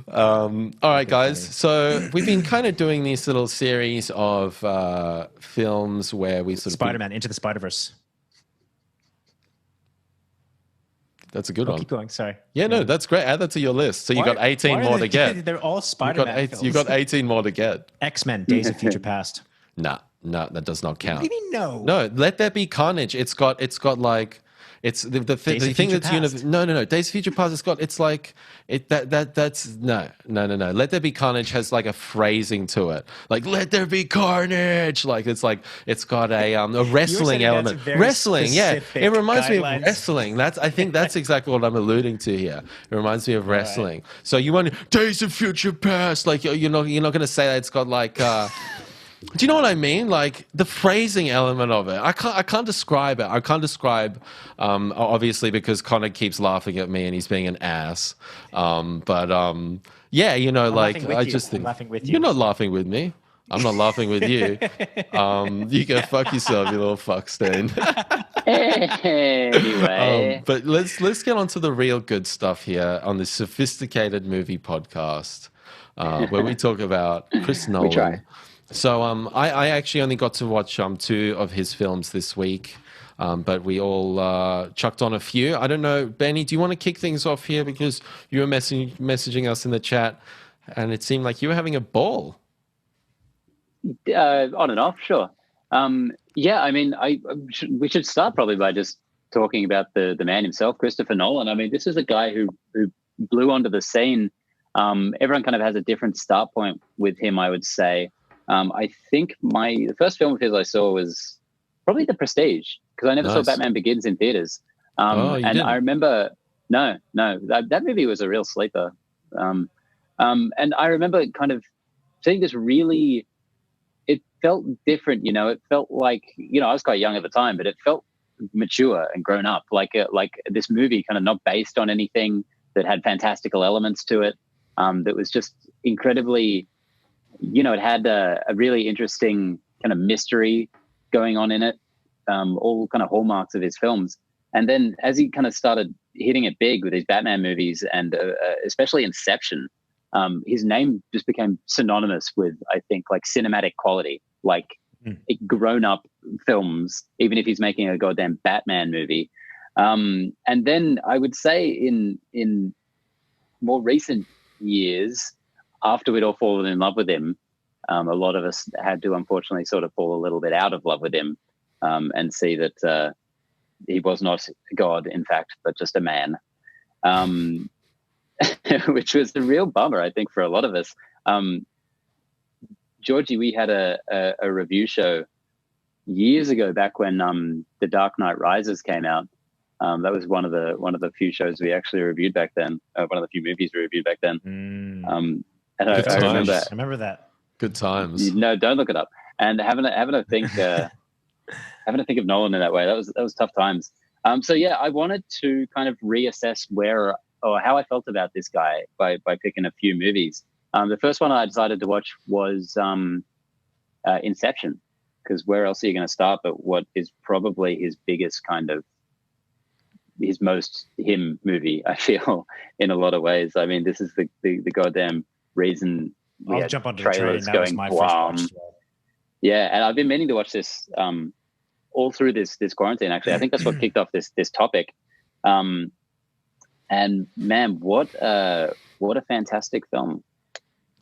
All right, guys. So we've been kind of doing these little series of films where we sort of Spider-Man Into the Spider-Verse. That's a good one. Keep going. Sorry. Yeah, no, that's great. Add that to your list. So you got 18 more to get. They're all Spider-Man films. You got 18 more to get. X-Men: Days of Future Past. No, that does not count. What do you mean no? No, Let There Be Carnage. It's got like It's the Days of thing Future that's Past. no. Days of Future Past, Scott. It's like that's no. Let There Be Carnage has like a phrasing to it. Like let there be carnage. Like it's got a wrestling element. Wrestling, yeah. It reminds me of wrestling. I think that's exactly what I'm alluding to here. It reminds me of wrestling. Right. So you want Days of Future Past? Like you're not going to say that it's got like. Do you know what I mean? Like the phrasing element of it. I can't describe it. I can't describe, obviously, because Connor keeps laughing at me and he's being an ass. Yeah, you know, like I just think laughing with you. you're not laughing with me. I'm not laughing with you. You go fuck yourself, you little fuckstain. Anyway, But let's get on to the real good stuff here on this sophisticated movie podcast, where we talk about Chris Nolan. try. So I actually only got to watch 2 of his films this week, but we all chucked on a few. I don't know, Benny, do you want to kick things off here? Because you were messaging us in the chat, and it seemed like you were having a ball. On and off, sure. Yeah, I mean, we should start probably by just talking about the man himself, Christopher Nolan. I mean, this is a guy who blew onto the scene. Everyone kind of has a different start point with him, I would say. I think the first film of his I saw was probably The Prestige, because I never saw Batman Begins in theaters. You and didn't? I remember, no, that movie was a real sleeper. And I remember kind of seeing this really, it felt different, you know, it felt like, you know, I was quite young at the time, but it felt mature and grown up, like this movie kind of not based on anything, that had fantastical elements to it, that was just incredibly, you know, it had a really interesting kind of mystery going on in it, all kind of hallmarks of his films. And then as he kind of started hitting it big with his Batman movies and especially Inception, his name just became synonymous with, I think, like cinematic quality, like grown-up films, even if he's making a goddamn Batman movie. And then I would say in more recent years, after we'd all fallen in love with him, a lot of us had to unfortunately sort of fall a little bit out of love with him, and see that he was not God, in fact, but just a man, which was a real bummer, I think, for a lot of us. Georgie, we had a review show years ago, back when The Dark Knight Rises came out. That was one of the few shows we actually reviewed back then. One of the few movies we reviewed back then. And I remember that. Good times. No, don't look it up. And having a think, having to think of Nolan in that way, that was tough times. So yeah, I wanted to kind of reassess how I felt about this guy by picking a few movies. The first one I decided to watch was Inception, because where else are you going to start but what is probably his biggest kind of, his most him movie, I feel, in a lot of ways. I mean, this is the goddamn reason I'll jump onto the train. That was my first watch as well. Yeah, and I've been meaning to watch this all through this quarantine, actually. I think that's what kicked off this topic. And man, what a fantastic film.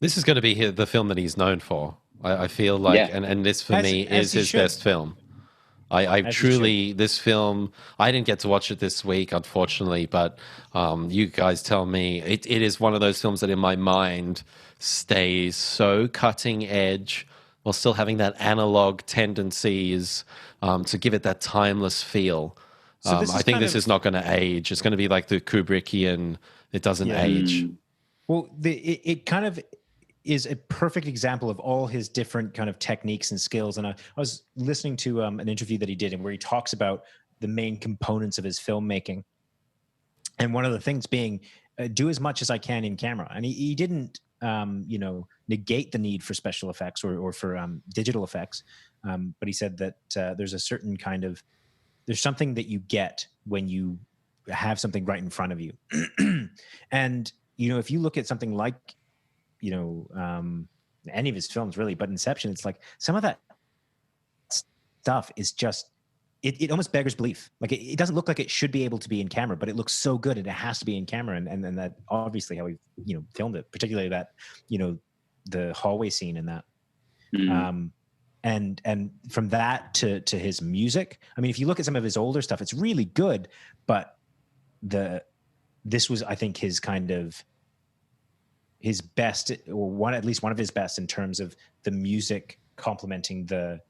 This is going to be the film that he's known for. I feel like, Yeah. and this for me is his best film. I truly, this film, I didn't get to watch it this week, unfortunately, but you guys tell me, it is one of those films that in my mind stays so cutting edge while still having that analog tendencies to give it that timeless feel. So I think this is not going to age. It's going to be like the Kubrickian, it doesn't age. Well, it kind of is a perfect example of all his different kind of techniques and skills. And I was listening to an interview that he did, and where he talks about the main components of his filmmaking. And one of the things being, do as much as I can in camera. And he didn't, negate the need for special effects or for digital effects. But he said that there's a certain kind of, there's something that you get when you have something right in front of you. And, if you look at something like, any of his films really, but Inception, it's like some of that stuff is just, it almost beggars belief. Like it doesn't look like it should be able to be in camera, but it looks so good and it has to be in camera. And that obviously how he, filmed it, particularly that, the hallway scene in that. and from that to his music, I mean, if you look at some of his older stuff, it's really good, but this was, I think, his kind of his best, or at least one of his best, in terms of the music complementing the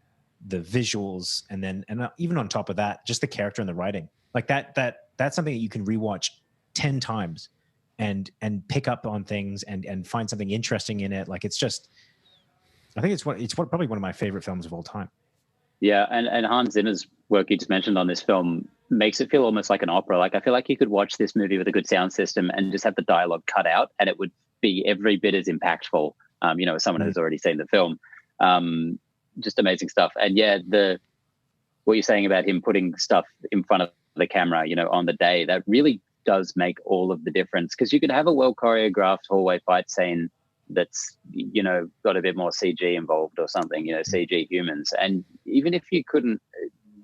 visuals, and even on top of that, just the character and the writing. Like that's something that you can rewatch 10 times and pick up on things and find something interesting in it. Like, it's just, I think it's probably one of my favorite films of all time. Yeah, and Hans Zimmer's work you just mentioned on this film makes it feel almost like an opera. Like, I feel like you could watch this movie with a good sound system and just have the dialogue cut out, and it would be every bit as impactful. As someone who's already seen the film, just amazing stuff. And yeah, what you're saying about him putting stuff in front of the camera, on the day, that really does make all of the difference. Because you could have a well choreographed hallway fight scene that's got a bit more CG involved or something, CG humans, and even if you couldn't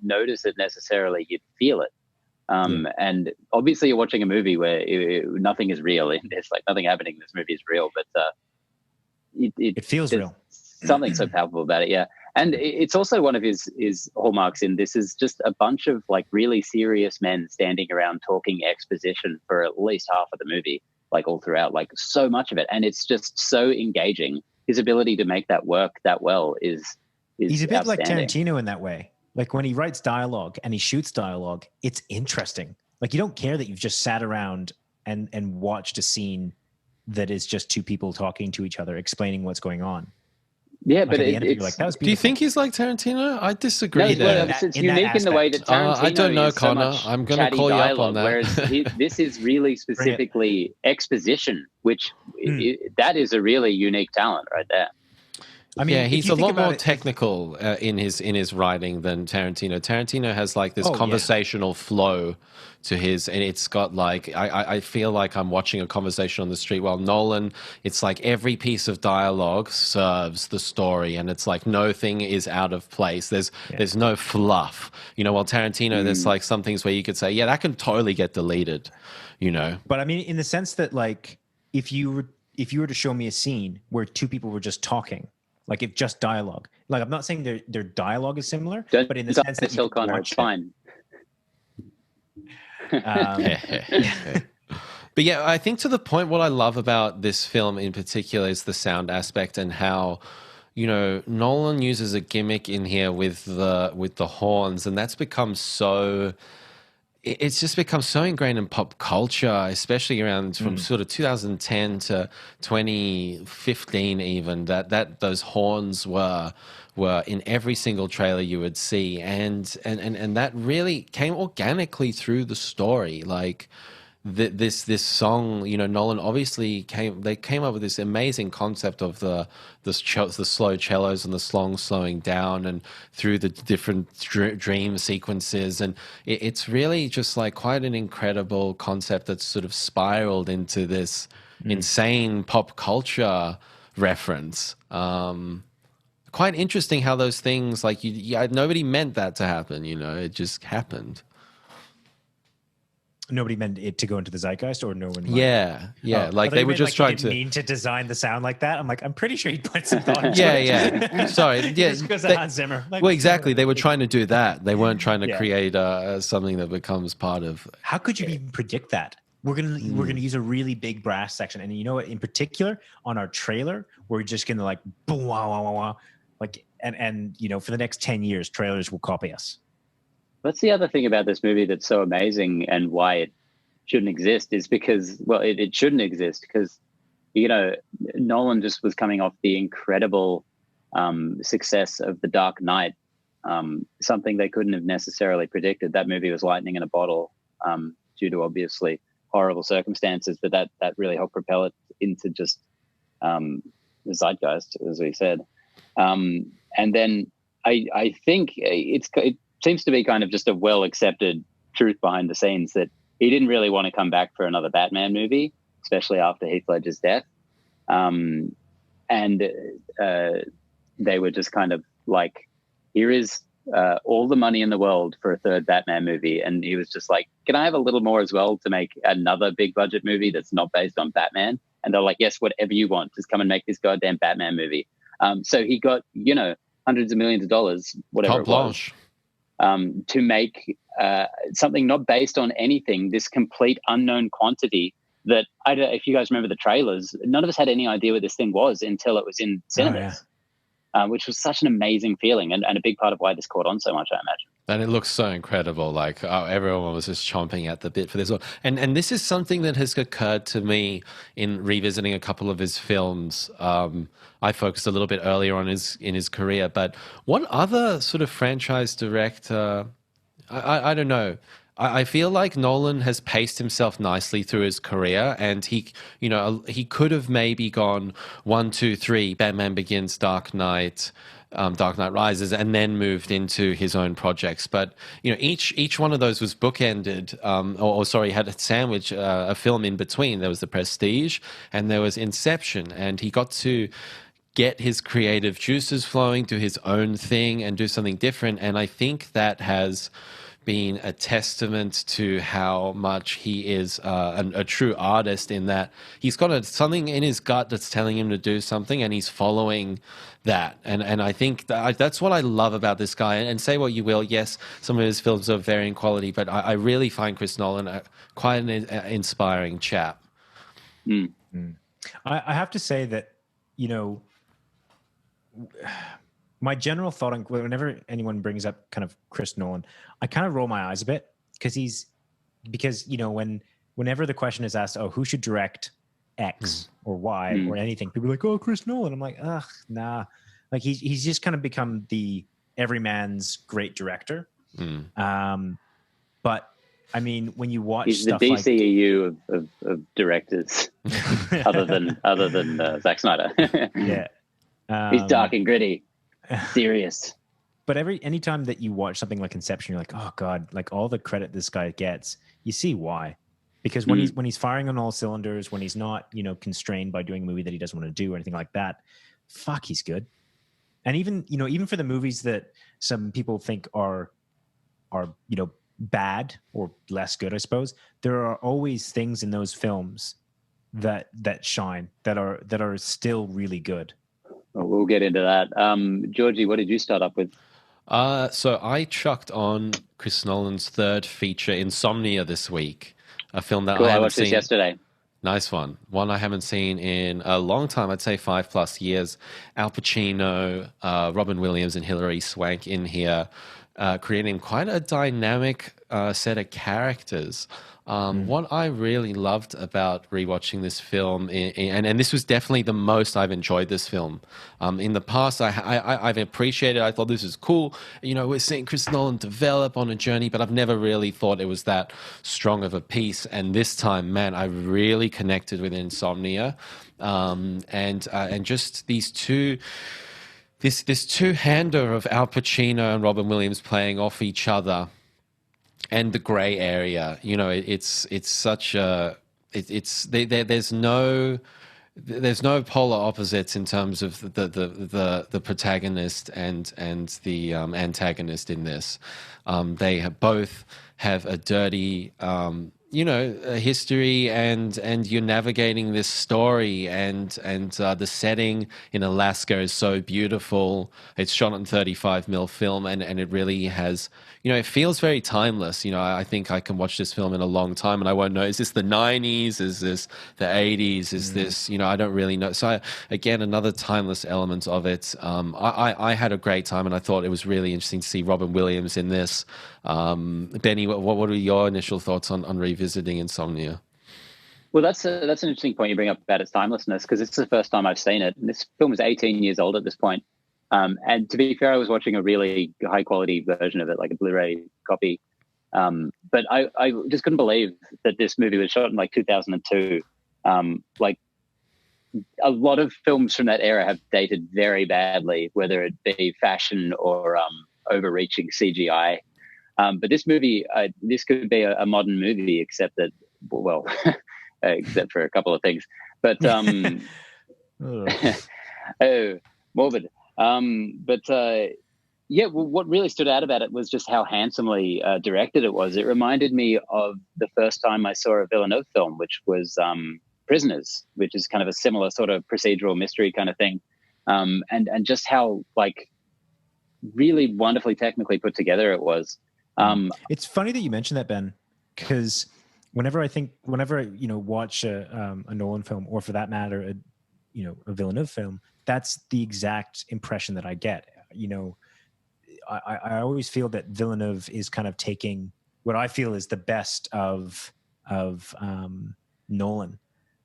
notice it necessarily, you'd feel it. And obviously you're watching a movie where nothing is real, and there's like nothing happening in this movie is real, but it feels real. Something so palpable about it. Yeah. And it's also one of his hallmarks in this is just a bunch of like really serious men standing around talking exposition for at least half of the movie, like all throughout, like so much of it. And it's just so engaging. His ability to make that work that well is he's a bit like Tarantino in that way. Like, when he writes dialogue and he shoots dialogue, it's interesting. Like, you don't care that you've just sat around and watched a scene that is just two people talking to each other, explaining what's going on. Yeah, like, but it's like, that was beautiful. Do you think he's like Tarantino? I disagree. No, there. It's unique in the way that Tarantino I don't know, is Connor. So I'm going to call you up on that. Whereas this is really specifically exposition, which that is a really unique talent right there. I mean, yeah, he's a lot more technical in his writing than Tarantino. Tarantino has like this conversational flow to his, and it's got like I feel like I'm watching a conversation on the street. While Nolan, it's like every piece of dialogue serves the story, and it's like no thing is out of place. There's no fluff, While Tarantino, there's like some things where you could say, yeah, that can totally get deleted, But I mean, in the sense that, like, if you were to show me a scene where two people were just talking. Like, if just dialogue. Like, I'm not saying their dialogue is similar, but in the sense that you can watch it's fine. But yeah, I think to the point, what I love about this film in particular is the sound aspect, and how Nolan uses a gimmick in here with the horns, and that's become so. It's just become so ingrained in pop culture, especially around from sort of 2010 to 2015 even, that those horns were in every single trailer you would see. And that really came organically through the story. Like, this song, Nolan obviously came up with this amazing concept of the slow cellos and the song slowing down, and through the different dream sequences, and it's really just like quite an incredible concept that's sort of spiraled into this insane pop culture reference. Quite interesting how those things, like, nobody meant that to happen, it just happened. Nobody meant it to go into the zeitgeist, or no one. Yeah. Like, they were just trying to mean to design the sound like that. I'm like, I'm pretty sure he put some thought into it. Sorry. Yeah. Just because of Hans Zimmer. Well, exactly. They were trying to do that. They weren't trying to create something that becomes part of. How could you even predict that? We're gonna use a really big brass section, and you know what? In particular, on our trailer, we're just gonna like boom, wah, wah, wah, wah, like, and for the next 10 years, trailers will copy us. That's the other thing about this movie that's so amazing, and why it shouldn't exist is because, well, it shouldn't exist because, Nolan just was coming off the incredible success of The Dark Knight, something they couldn't have necessarily predicted. That movie was lightning in a bottle due to obviously horrible circumstances, but that really helped propel it into just the zeitgeist, as we said. And then I think it seems to be kind of just a well-accepted truth behind the scenes that he didn't really want to come back for another Batman movie, especially after Heath Ledger's death. And they were just kind of like, here is all the money in the world for a third Batman movie. And he was just like, can I have a little more as well to make another big budget movie that's not based on Batman? And they're like, yes, whatever you want, just come and make this goddamn Batman movie. So he got, hundreds of millions of dollars, whatever Carte blanche. To make something not based on anything, this complete unknown quantity that, if you guys remember the trailers, none of us had any idea what this thing was until it was in cinemas, which was such an amazing feeling and a big part of why this caught on so much, I imagine. And it looks so incredible. Like everyone was just chomping at the bit for this one. And this is something that has occurred to me in revisiting a couple of his films. I focused a little bit earlier on in his career, but what other sort of franchise director? I don't know. I feel like Nolan has paced himself nicely through his career, and he could have maybe gone 1, 2, 3, Batman Begins, Dark Knight Rises, and then moved into his own projects. But each one of those was bookended, had a sandwich, a film in between. There was The Prestige, and there was Inception, and he got to get his creative juices flowing, do his own thing, and do something different. And I think that has been a testament to how much he is a true artist, in that he's got something in his gut that's telling him to do something, and he's following that. And I think that's what I love about this guy. And say what you will, yes, some of his films are varying quality, but I really find Chris Nolan quite an inspiring chap. I have to say that, my general thought on whenever anyone brings up kind of Chris Nolan, I kind of roll my eyes a bit because whenever the question is asked, oh, who should direct X or Y or anything, people are like, oh, Chris Nolan. I'm like, ugh, nah. Like he's just kind of become the everyman's great director. But I mean, when you watch he's stuff the DCEU of directors, other than Zack Snyder. Yeah. He's dark and gritty, serious. But anytime that you watch something like Inception, you're like, oh God, like all the credit this guy gets, you see why. Because when he's firing on all cylinders, when he's not, constrained by doing a movie that he doesn't want to do or anything like that, fuck, he's good. And even for the movies that some people think are bad or less good, I suppose, there are always things in those films that shine, that are still really good. We'll get into that. Georgie, what did you start up with? So I chucked on Chris Nolan's third feature, Insomnia, this week. A film that I watched this yesterday. Nice one. One I haven't seen in a long time, I'd say 5+ years. Al Pacino, Robin Williams, and Hilary Swank in here, creating quite a dynamic set of characters. What I really loved about rewatching this film, and this was definitely the most I've enjoyed this film. In the past, I've appreciated. I thought this is cool. We're seeing Chris Nolan develop on a journey, but I've never really thought it was that strong of a piece. And this time, man, I really connected with Insomnia, and just these two. This two-hander of Al Pacino and Robin Williams playing off each other. And the gray area, it's such a there's no polar opposites in terms of the protagonist and the antagonist in this. They both have a dirty a history, and you're navigating this story, and the setting in Alaska is so beautiful. It's shot on 35mm film, and it really has, it feels very timeless. I think I can watch this film in a long time and I won't know, is this the 90s? Is this the 80s? Is this, I don't really know. So again, another timeless element of it. I had a great time, and I thought it was really interesting to see Robin Williams in this. Benny, what are your initial thoughts on revisiting Insomnia? Well, that's an interesting point you bring up about its timelessness, because it's the first time I've seen it. And this film is 18 years old at this point. And to be fair, I was watching a really high quality version of it, like a Blu-ray copy. But I just couldn't believe that this movie was shot in like 2002. Like a lot of films from that era have dated very badly, whether it be fashion or overreaching CGI. But this movie, this could be a modern movie, except that, well, except for a couple of things. But oh, morbid. Yeah, well, what really stood out about it was just how handsomely directed it was. It reminded me of the first time I saw a Villeneuve film, which was Prisoners, which is kind of a similar sort of procedural mystery kind of thing. And just how, like, really wonderfully technically put together it was. It's funny that you mentioned that, Ben, because whenever I watch a Nolan film, or for that matter, a Villeneuve film, that's the exact impression that I get. I always feel that Villeneuve is kind of taking what I feel is the best of Nolan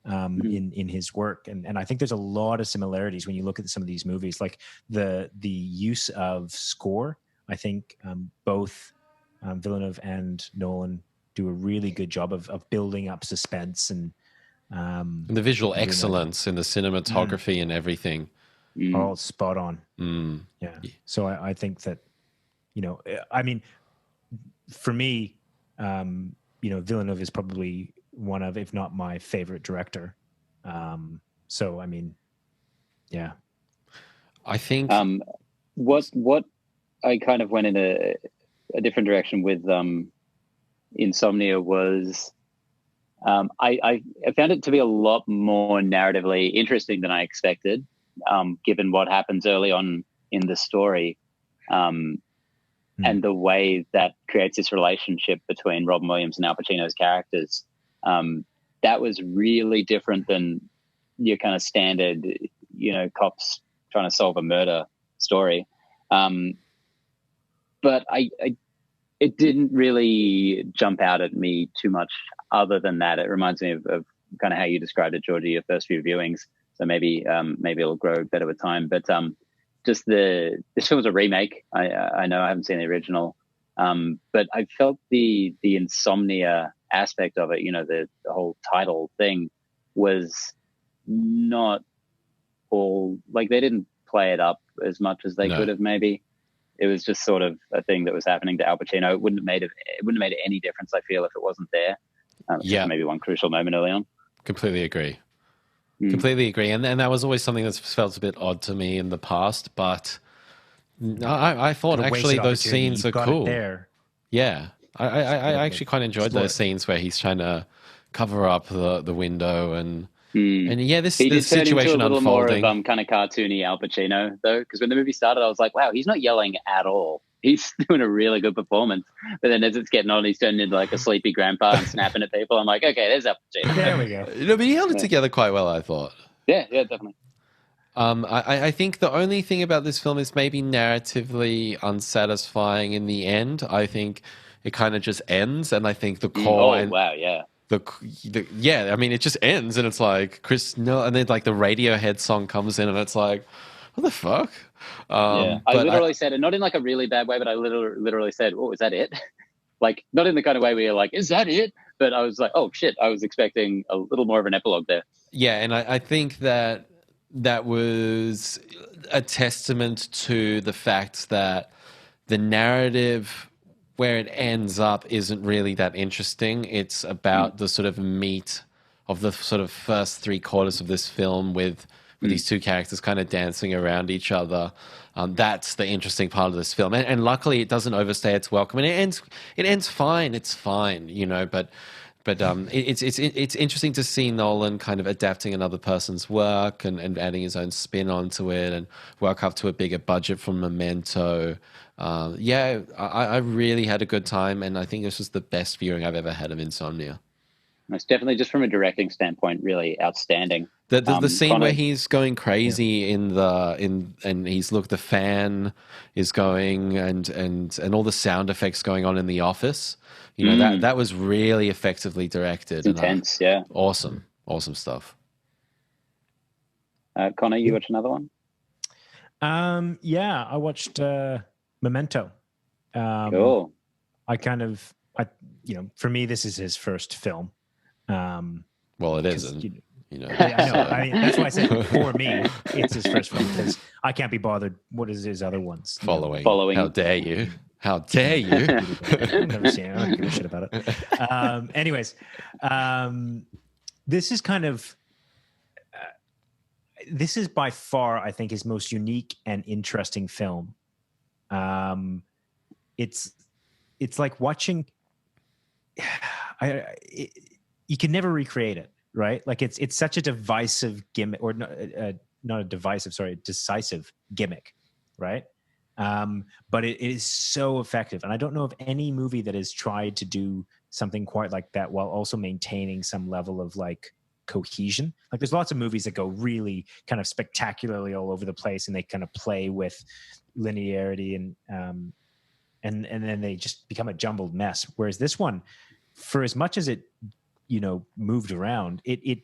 in his work, and I think there's a lot of similarities when you look at some of these movies, like the use of score. I think both Villeneuve and Nolan do a really good job of building up suspense and the visual excellence in the cinematography and everything. All spot on. Yeah. So I think that, I mean, for me, Villeneuve is probably one of, if not my favorite director. So, I mean, yeah. I think what I kind of went in a different direction with Insomnia was I found it to be a lot more narratively interesting than I expected, given what happens early on in the story, and the way that creates this relationship between Robin Williams and Al Pacino's characters. That was really different than your kind of standard, cops trying to solve a murder story. But it didn't really jump out at me too much other than that. It reminds me of kind of how you described it, Georgie, your first few viewings. So maybe it'll grow better with time. But just this film was a remake. I know I haven't seen the original, but I felt the Insomnia aspect of it, the whole title thing, was not all, like, they didn't play it up as much as they could have maybe. It was just sort of a thing that was happening to Al Pacino. It wouldn't have made any difference, I feel, if it wasn't there. Maybe one crucial moment early on. Completely agree. Completely agree. And that was always something that's felt a bit odd to me in the past, but I thought actually those scenes are cool. Yeah. I actually quite enjoyed those scenes where he's trying to cover up the window and yeah, this situation a little unfolding. More of kind of cartoony Al Pacino though, because when the movie started, I was like, wow, he's not yelling at all. He's doing a really good performance. But then as it's getting on, he's turning into like a sleepy grandpa and snapping at people. I'm like, okay, there's Al Pacino. There we go. But he held it together quite well, I thought. Yeah, definitely. I think the only thing about this film is maybe narratively unsatisfying in the end. I think it kind of just ends, and I think the core. Wow, yeah. I mean, it just ends, and it's like and then like the Radiohead song comes in, and it's like, what the fuck? I literally said it, not in like a really bad way, but I literally said, "Oh, is that it?" Like, not in the kind of way where you're like, "Is that it?" But I was like, "Oh shit!" I was expecting a little more of an epilogue there. Yeah, and I think that was a testament to the fact that the narrative where it ends up isn't really that interesting. It's about the sort of meat of the sort of first 3/4 of this film with these two characters kind of dancing around each other. That's the interesting part of this film, and luckily it doesn't overstay its welcome, and it ends fine. It's fine, but it's interesting to see Nolan kind of adapting another person's work and adding his own spin onto it, and work up to a bigger budget from Memento. I really had a good time, and I think this was the best viewing I've ever had of Insomnia. It's definitely, just from a directing standpoint, really outstanding. The scene where he's going crazy and the fan is going and all the sound effects going on in the office. That was really effectively directed. It's intense, yeah. Awesome stuff. Connor, you watched another one? I watched Memento. Cool. For me, this is his first film. Well, it isn't. Yeah, I know. I mean, that's why I said for me, it's his first film, because I can't be bothered. What is his other ones? Following. How dare you? How dare you? I've never seen it. I don't give a shit about it. Anyways, this is kind of. This is by far, I think, his most unique and interesting film. It's like watching. You can never recreate it, right? Like it's such a divisive gimmick, or not a divisive, sorry, decisive gimmick, right? But it is so effective. And I don't know of any movie that has tried to do something quite like that while also maintaining some level of like cohesion. Like there's lots of movies that go really kind of spectacularly all over the place, and they kind of play with linearity and then they just become a jumbled mess. Whereas this one, for as much as it, moved around, it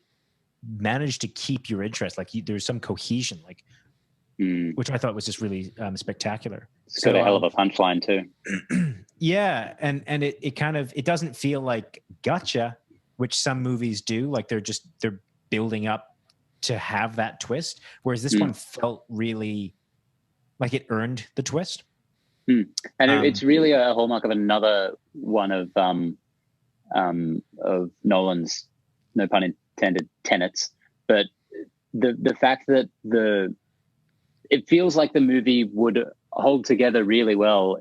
managed to keep your interest. Like there's some cohesion, like which I thought was just really spectacular. It's got a hell of a punchline too. Yeah, and it doesn't feel like gotcha, which some movies do. Like they're building up to have that twist, whereas this one felt really like it earned the twist. And it's really a hallmark of another one of Nolan's, no pun intended, tenets. But the fact that it feels like the movie would hold together really well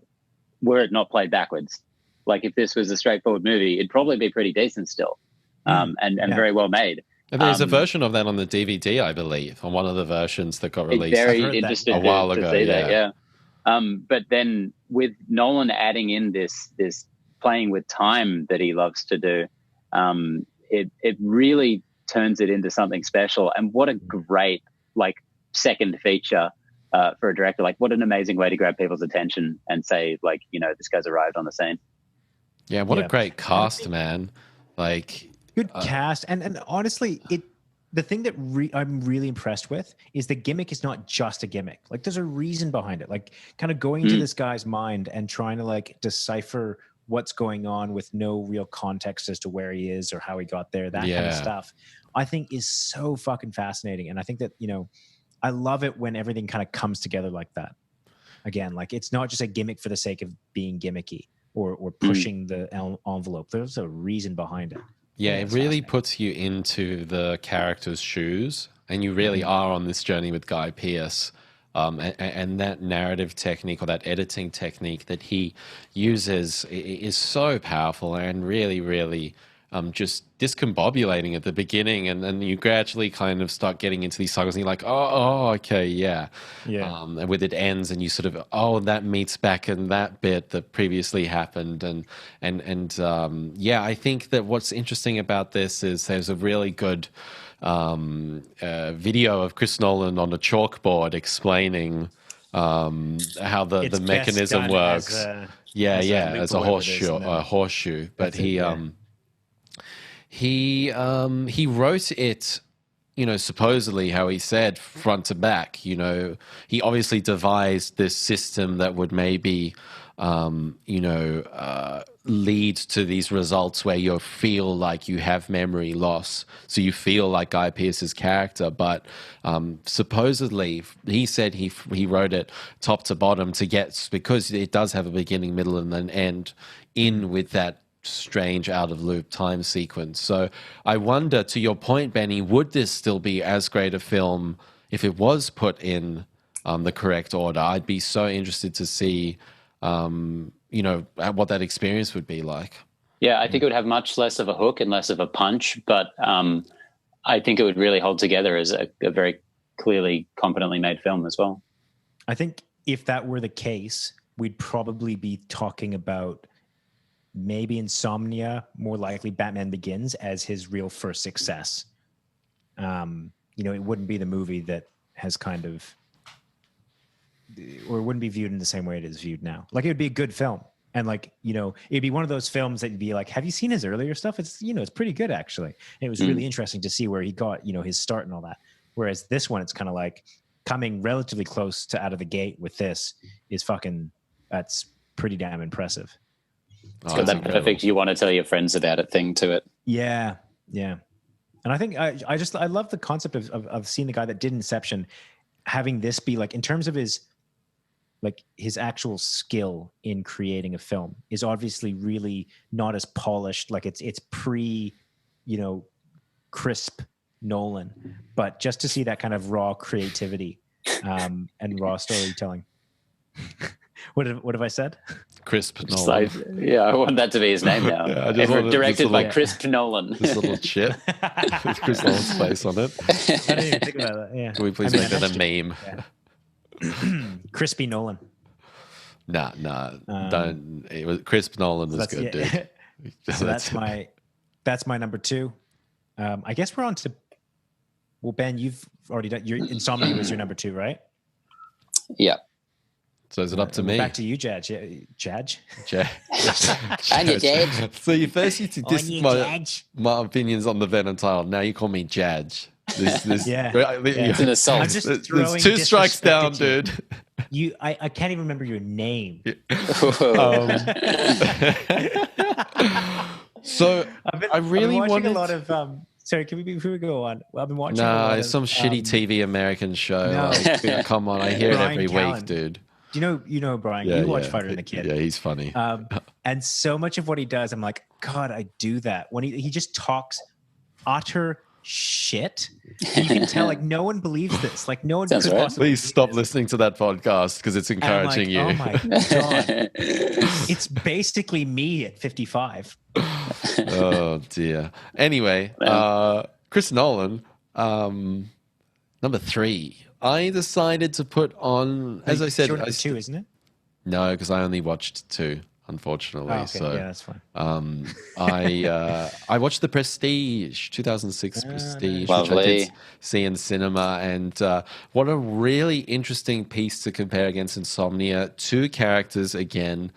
were it not played backwards. Like if this was a straightforward movie, it'd probably be pretty decent still, and very well made. And there's a version of that on the DVD, I believe, on one of the versions that got released. Very interested a while ago. To see that, yeah. But then with Nolan adding in this playing with time that he loves to do, it really turns it into something special. And what a great second feature for a director. Like what an amazing way to grab people's attention and say this guy's arrived on the scene. Yeah, what a great cast, man. Like good cast, and honestly, the thing that I'm really impressed with is the gimmick is not just a gimmick. Like there's a reason behind it. Like kind of going into this guy's mind and trying to decipher what's going on with no real context as to where he is or how he got there. That kind of stuff, I think, is so fucking fascinating. And I think that I love it when everything kind of comes together like that. Again, like it's not just a gimmick for the sake of being gimmicky or pushing the envelope. There's a reason behind it. Yeah, it really puts you into the character's shoes, and you really are on this journey with Guy Pearce. And that narrative technique or that editing technique that he uses is so powerful and really, really just discombobulating at the beginning, and then you gradually kind of start getting into these cycles and you're like, oh okay, yeah. And with it ends and you sort of, that meets back in that bit that previously happened. And I think that what's interesting about this is there's a really good video of Chris Nolan on a chalkboard explling how the mechanism works. As a horseshoe. But he wrote it, supposedly how he said front to back. He obviously devised this system that would maybe lead to these results where you feel like you have memory loss, so you feel like Guy Pearce's character. But supposedly he said he wrote it top to bottom because it does have a beginning, middle, and an end in with that strange out of loop time sequence. So I wonder, to your point, Benny, would this still be as great a film if it was put in the correct order? I'd be so interested to see what that experience would be like. Yeah, I think it would have much less of a hook and less of a punch, but I think it would really hold together as a very clearly, competently made film as well. I think if that were the case, we'd probably be talking about maybe Insomnia, more likely Batman Begins as his real first success. It wouldn't be the movie that has kind of, or it wouldn't be viewed in the same way it is viewed now. Like it would be a good film. And it'd be one of those films that you'd be like, have you seen his earlier stuff? It's, it's pretty good actually. And it was really interesting to see where he got, his start and all that. Whereas this one, it's kind of like coming relatively close to out of the gate with this is that's pretty damn impressive. It's got that perfect you want to tell your friends about it thing to it. Yeah. And I think I love the concept of seeing the guy that did Inception having this be in terms of his actual skill in creating a film is obviously really not as polished. Like it's pre, crisp Nolan, but just to see that kind of raw creativity and raw storytelling. What have I said? Crisp Nolan. I want that to be his name now. Directed by Crisp Nolan. This little chip with Chris Nolan's face on it. I didn't even think about that. Yeah. Can we please make that a meme? Yeah. Crispy Nolan. Nah, don't. It was Chris Nolan was good, dude. So that's my number 2. I guess we're on to. Well, Ben, you've already done your Insomnia was your number 2, right? Yeah. So is it up to me? Back to you, Judge. Judge. And you, Judge. So you first used to diss my opinions on the Venom title. Now you call me Judge. It's an assault. I'm just there's 2 strikes down, dude. I can't even remember your name. So I really wanted a lot of. Sorry, before we go on? Well, I've been watching. It's some shitty TV American show. No. Like, come on, I hear it every Callen. week, dude. Do you know Brian? You watch Fighter and the Kid. Yeah, he's funny. And so much of what he does, I'm like, God, I do that. When he just talks utter shit. And you can tell, like, no one believes this. Like, no one could possibly. Please stop listening to that podcast because it's encouraging you. Oh my God. It's basically me at 55. Oh dear. Anyway, Chris Nolan, number 3. I decided to put on, as I said, number 2, isn't it? No, because I only watched 2, unfortunately. Oh, okay. So yeah, that's fine. I watched The Prestige, 2006 Prestige, Lovely. which I did see in cinema, and what a really interesting piece to compare against Insomnia. 2 characters again,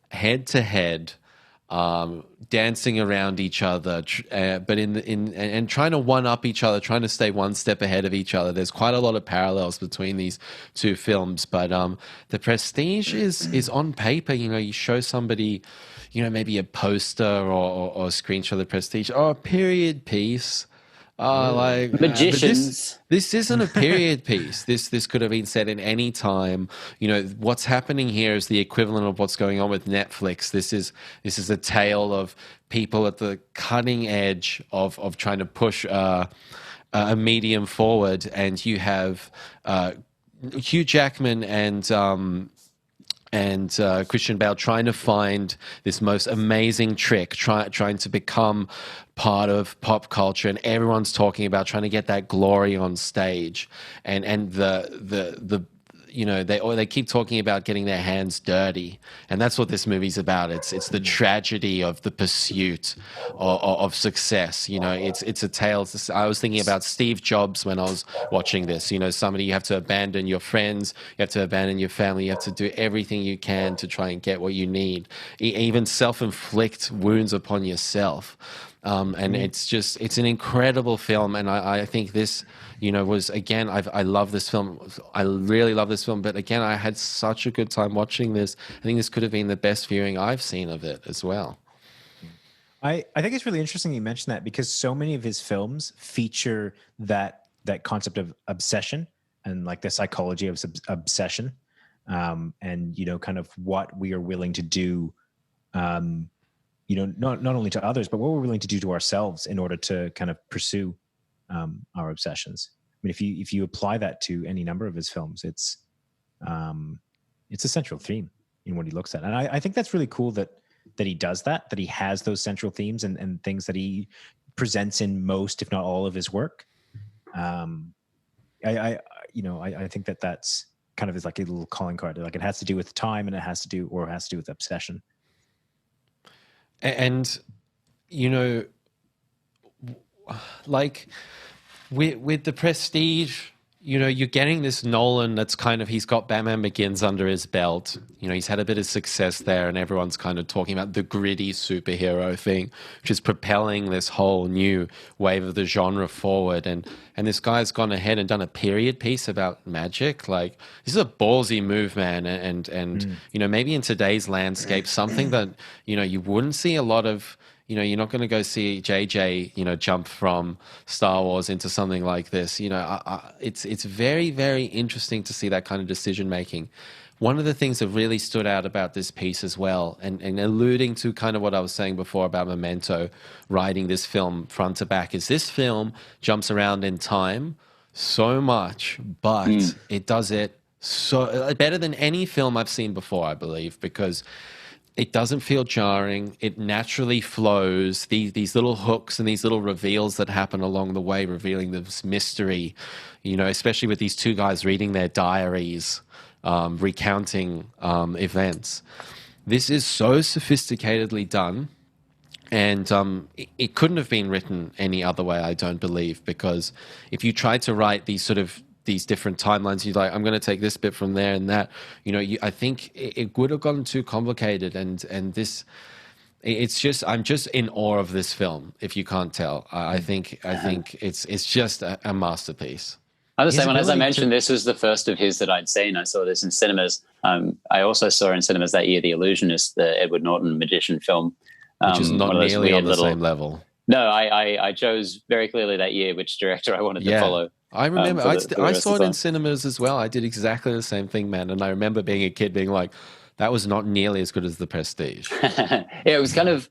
head to head. Dancing around each other, but and trying to one up each other, trying to stay one step ahead of each other. There's quite a lot of parallels between these 2 films, but The Prestige is on paper. You show somebody, maybe a poster or a screenshot of The Prestige, or a period piece. Like magicians. This isn't a period piece. This could have been set in any time. What's happening here is the equivalent of what's going on with Netflix. This is a tale of people at the cutting edge of trying to push a medium forward, and you have Hugh Jackman and Christian Bale trying to find this most amazing trick, trying to become part of pop culture, and everyone's talking about trying to get that glory on stage, and they keep talking about getting their hands dirty, and that's what this movie's about. It's the tragedy of the pursuit of success. It's a tale. I was thinking about Steve Jobs when I was watching this. Somebody, you have to abandon your friends, you have to abandon your family, you have to do everything you can to try and get what you need, even self-inflict wounds upon yourself. And it's an incredible film, and I think this, was, again, I love this film. I really love this film, but again, I had such a good time watching this. I think this could have been the best viewing I've seen of it as well. I think it's really interesting you mentioned that, because so many of his films feature that concept of obsession and like the psychology of obsession, and kind of what we are willing to do, not only to others, but what we're willing to do to ourselves in order to kind of pursue our obsessions. I mean, if you apply that to any number of his films, it's a central theme in what he looks at, and I think that's really cool that he does that he has those central themes and things that he presents in most, if not all, of his work. I think that's kind of is like a little calling card. Like, it has to do with time, and it has to do with obsession. And, like with The Prestige, you're getting this Nolan that's kind of, he's got Batman Begins under his belt. He's had a bit of success there, and everyone's kind of talking about the gritty superhero thing, which is propelling this whole new wave of the genre forward. And this guy's gone ahead and done a period piece about magic. Like, this is a ballsy move, man. And maybe in today's landscape, something that, you wouldn't see a lot of. You're not going to go see JJ, jump from Star Wars into something like this. It's very, very interesting to see that kind of decision making. One of the things that really stood out about this piece as well, and alluding to kind of what I was saying before about Memento, writing this film front to back, is this film jumps around in time so much, but it does it so better than any film I've seen before, I believe, because it doesn't feel jarring. It naturally flows. These little hooks and these little reveals that happen along the way, revealing this mystery, especially with these 2 guys reading their diaries. recounting events. This is so sophisticatedly done, and it couldn't have been written any other way, I don't believe, because if you try to write these different timelines, you're like, I'm going to take this bit from there and that, I think it would have gotten too complicated, and this, it's just, I'm just in awe of this film, if you can't tell. I think it's just a masterpiece. I was the same one. As I mentioned, this was the first of his that I'd seen. I saw this in cinemas. I also saw in cinemas that year The Illusionist, the Edward Norton magician film. Which is not nearly on the same level. No, I chose very clearly that year which director I wanted to follow. I remember I saw it in cinemas as well. I did exactly the same thing, man. And I remember being a kid being like, that was not nearly as good as The Prestige. Yeah, it was kind of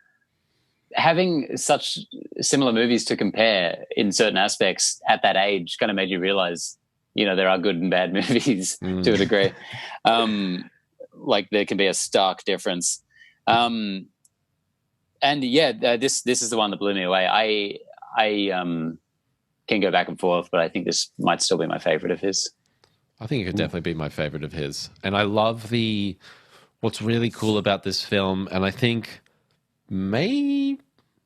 having such similar movies to compare in certain aspects at that age kind of made you realize, there are good and bad movies to a degree. Like there can be a stark difference. And this is the one that blew me away. I can go back and forth, but I think this might still be my favorite of his. I think it could definitely be my favorite of his. And I love what's really cool about this film, and I think maybe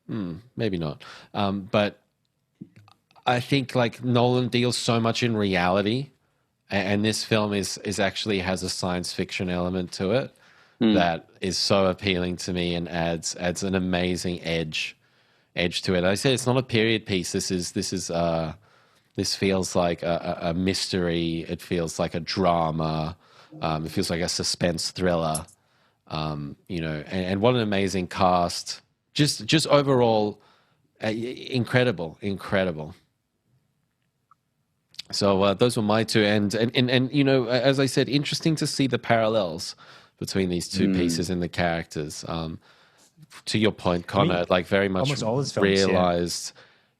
not, but I think like Nolan deals so much in reality, and this film is actually has a science fiction element to it. That is so appealing to me and adds an amazing edge to it. I say it's not a period piece. This feels like a mystery. It feels like a drama. It feels like a suspense thriller. And what an amazing cast. Just overall, incredible. So those were my two, and as I said, interesting to see the parallels between these two pieces and the characters. To your point, Connor, like very much almost all his films, realized,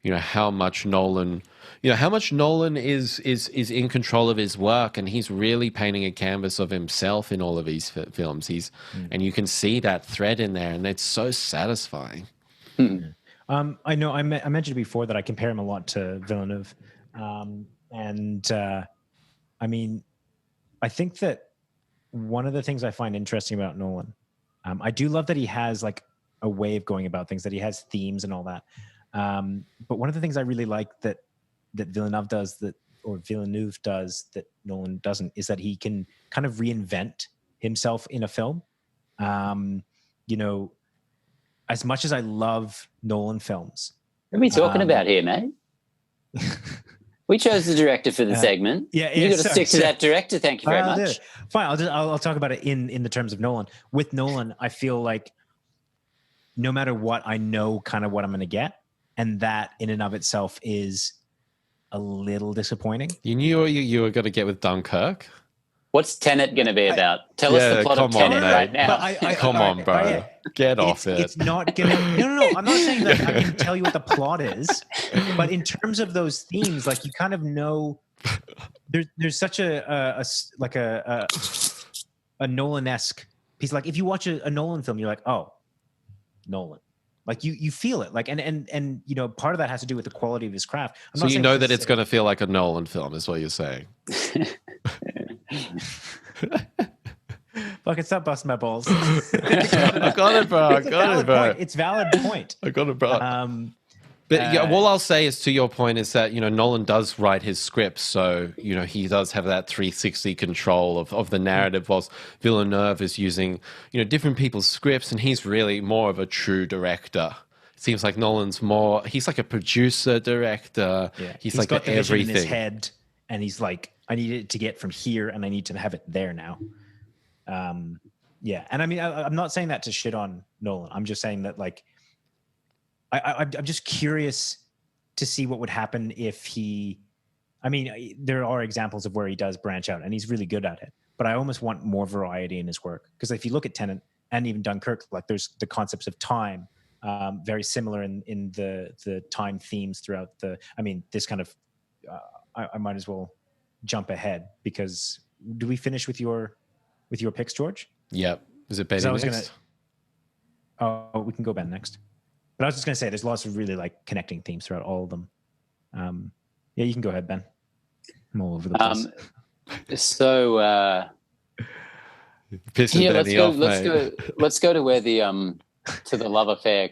how much Nolan, is in control of his work, and he's really painting a canvas of himself in all of these films. And you can see that thread in there, and it's so satisfying. I know I mentioned before that I compare him a lot to Villeneuve, I think that one of the things I find interesting about Nolan, I do love that he has like a way of going about things, that he has themes and all that. But one of the things I really like that Villeneuve does that Nolan doesn't, is that he can kind of reinvent himself in a film. As much as I love Nolan films. What are we talking about here, mate? We chose the director for the segment. You got to stick to that director. Thank you very much. Fine, I'll talk about it in the terms of Nolan. With Nolan, I feel like no matter what, I know kind of what I'm going to get, and that in and of itself is a little disappointing. You knew you were going to get with Dunkirk. What's Tenet going to be about? Tell us the plot of Tenet right now. Come on, bro. Get off it. It's not going to... No. I'm not saying that I can tell you what the plot is, but in terms of those themes, like you kind of know... There's such a Nolan-esque piece. Like if you watch a Nolan film, you're like, oh, Nolan. Like you feel it. Like and part of that has to do with the quality of his craft. So you know that it's going to feel like a Nolan film, is what you're saying. Fucking stop busting my balls. I got it, bro. It's a valid point. I got it, bro. But all I'll say is, to your point, is that Nolan does write his scripts, so he does have that 360 control of the narrative, whilst Villeneuve is using different people's scripts, and he's really more of a true director. It seems like Nolan's he's like a producer director. Yeah. He's like got the everything vision in his head, and he's like, I need it to get from here, and I need to have it there now. And I mean, I'm not saying that to shit on Nolan. I'm just saying that, like, I'm just curious to see what would happen if he... I mean, there are examples of where he does branch out, and he's really good at it. But I almost want more variety in his work. Because if you look at Tenet and even Dunkirk, like, there's the concepts of time, very similar in the time themes throughout the... I mean, this kind of... I might as well jump ahead, because... Do we finish with your picks, George? Yep. Is it Ben next? Oh, we can go Ben next. But I was just going to say, there's lots of really like connecting themes throughout all of them. Yeah, you can go ahead, Ben. I'm all over the place. Pissing Yeah, Danny off, let's go to where the to the love affair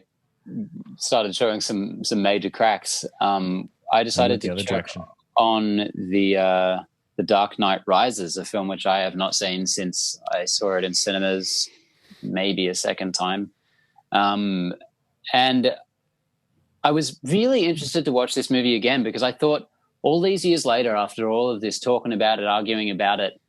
started showing some major cracks. I decided to check on the Dark Knight Rises, a film which I have not seen since I saw it in cinemas, maybe a second time. And I was really interested to watch this movie again because I thought all these years later, after all of this talking about it, arguing about it,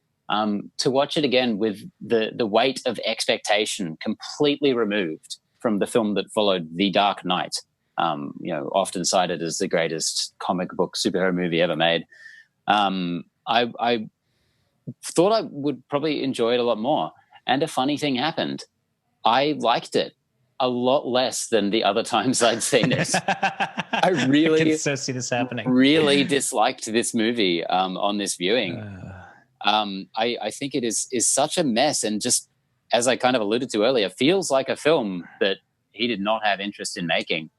to watch it again with the weight of expectation completely removed from the film that followed, The Dark Knight, often cited as the greatest comic book superhero movie ever made. I thought I would probably enjoy it a lot more. And a funny thing happened. I liked it a lot less than the other times I'd seen it. I I can so see this happening. Really disliked this movie on this viewing. I think it is such a mess, and just as I kind of alluded to earlier, feels like a film that he did not have interest in making.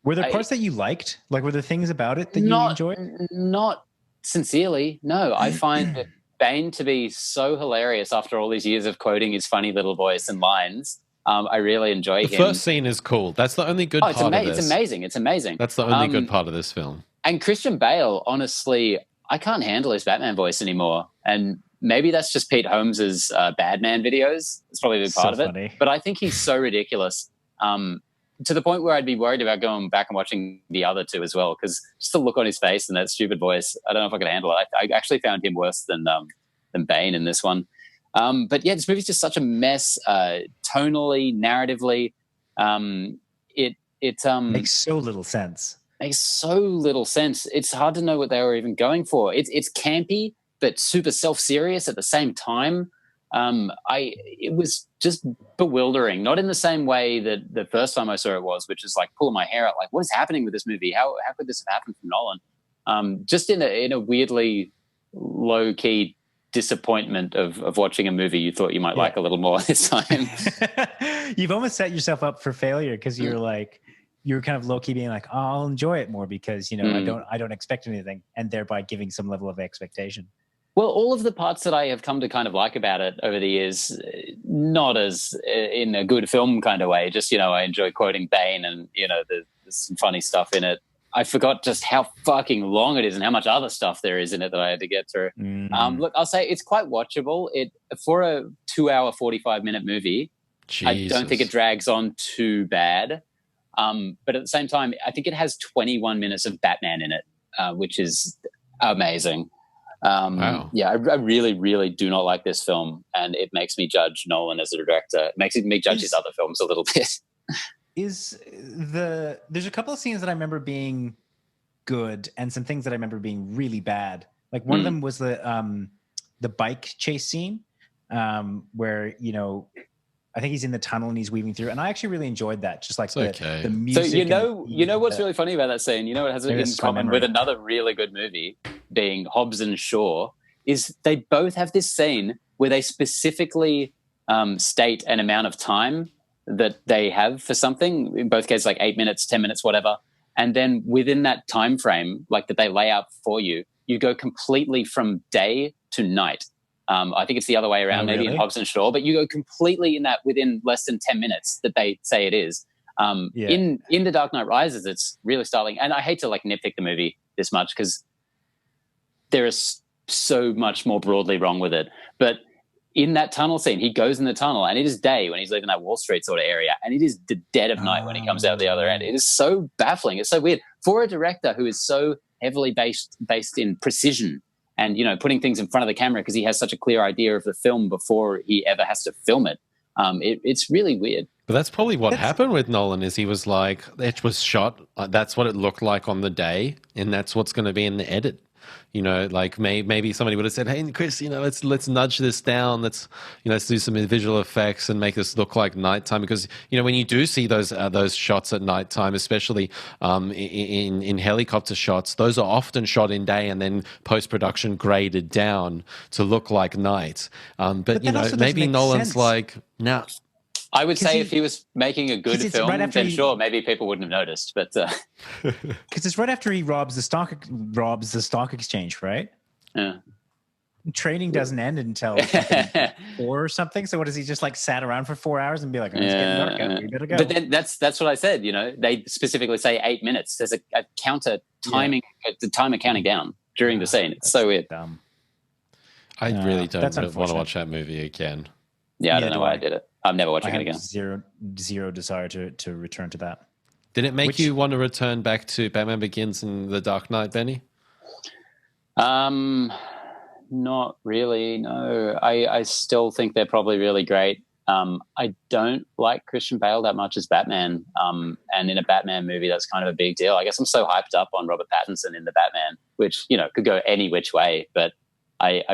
Were there parts that you liked? Like, were there things about it that you enjoyed? Not sincerely, no. I find Bane to be so hilarious after all these years of quoting his funny little voice and lines. I really enjoy him. The first scene is cool. That's the only good part of this. It's amazing. It's amazing. That's the only good part of this film. And Christian Bale, honestly, I can't handle his Batman voice anymore. And maybe that's just Pete Holmes's Badman videos. It's probably a big part of it. Funny. But I think he's so ridiculous to the point where I'd be worried about going back and watching the other two as well, because just the look on his face and that stupid voice, I don't know if I could handle it. I actually found him worse than Bane in this one. But yeah, this movie's just such a mess, tonally, narratively. It makes so little sense. Makes so little sense. It's hard to know what they were even going for. It's campy, but super self-serious at the same time. It was just bewildering, not in the same way that the first time I saw it was, which is like pulling my hair out, like, what is happening with this movie? How could this have happened from Nolan? Just in a weirdly low-key disappointment of watching a movie you thought you might like a little more this time. You've almost set yourself up for failure because you're kind of low-key being like, oh, I'll enjoy it more because, I don't expect anything, and thereby giving some level of expectation. Well, all of the parts that I have come to kind of like about it over the years, not as in a good film kind of way, just, I enjoy quoting Bane and, there's some funny stuff in it. I forgot just how fucking long it is and how much other stuff there is in it that I had to get through. Look, I'll say it's quite watchable. For a 2-hour, 45-minute movie, Jesus. I don't think it drags on too bad. But at the same time, I think it has 21 minutes of Batman in it, which is amazing. Wow. Yeah, I really, really do not like this film, and it makes me judge Nolan as a director. It makes me judge his other films a little bit. There's a couple of scenes that I remember being good and some things that I remember being really bad. Like one of them was the bike chase scene, where, I think he's in the tunnel and he's weaving through, and I actually really enjoyed that. Just like the music. So you know what's really funny about that scene? You know it has in common with another really good movie, being Hobbs and Shaw, is they both have this scene where they specifically state an amount of time that they have for something. In both cases, like 8 minutes, 10 minutes, whatever. And then within that time frame, like that they lay out for you, you go completely from day to night. I think it's the other way around, maybe in Hobbs and Shaw, but you go completely in that within less than 10 minutes that they say it is. In The Dark Knight Rises, it's really startling. And I hate to nitpick the movie this much because there is so much more broadly wrong with it. But in that tunnel scene, he goes in the tunnel and it is day when he's leaving that Wall Street sort of area, and it is the dead of night when he comes out the other end. It is so baffling. It's so weird for a director who is so heavily based in precision and, putting things in front of the camera because he has such a clear idea of the film before he ever has to film it. It's really weird. But that's probably what happened with Nolan is he was like, it was shot, that's what it looked like on the day, and that's what's going to be in the edit. Maybe somebody would have said, "Hey, Chris, let's nudge this down. Let's do some visual effects and make this look like nighttime." Because when you do see those shots at nighttime, especially in helicopter shots, those are often shot in day and then post production graded down to look like night. But maybe Nolan's sense. Like, nah. I would say if he was making a good film, then sure, maybe people wouldn't have noticed. But because it's right after he robs the stock exchange, right? Yeah. training doesn't end until fucking 4 or something. So what is he just like sat around for 4 hours and be like, oh, it's getting dark out, we better go. But then that's what I said. They specifically say 8 minutes. There's a counter timing, the timer counting down during the scene. It's so weird. Dumb. I really don't want to watch that movie again. Yeah, I don't know why I did it. I'm never watching it again. Zero desire to return to that. Did it make you want to return back to Batman Begins and The Dark Knight, Benny? Not really, no. I still think they're probably really great. I don't like Christian Bale that much as Batman. And in a Batman movie, that's kind of a big deal. I guess I'm so hyped up on Robert Pattinson in the Batman, which, could go any which way. But I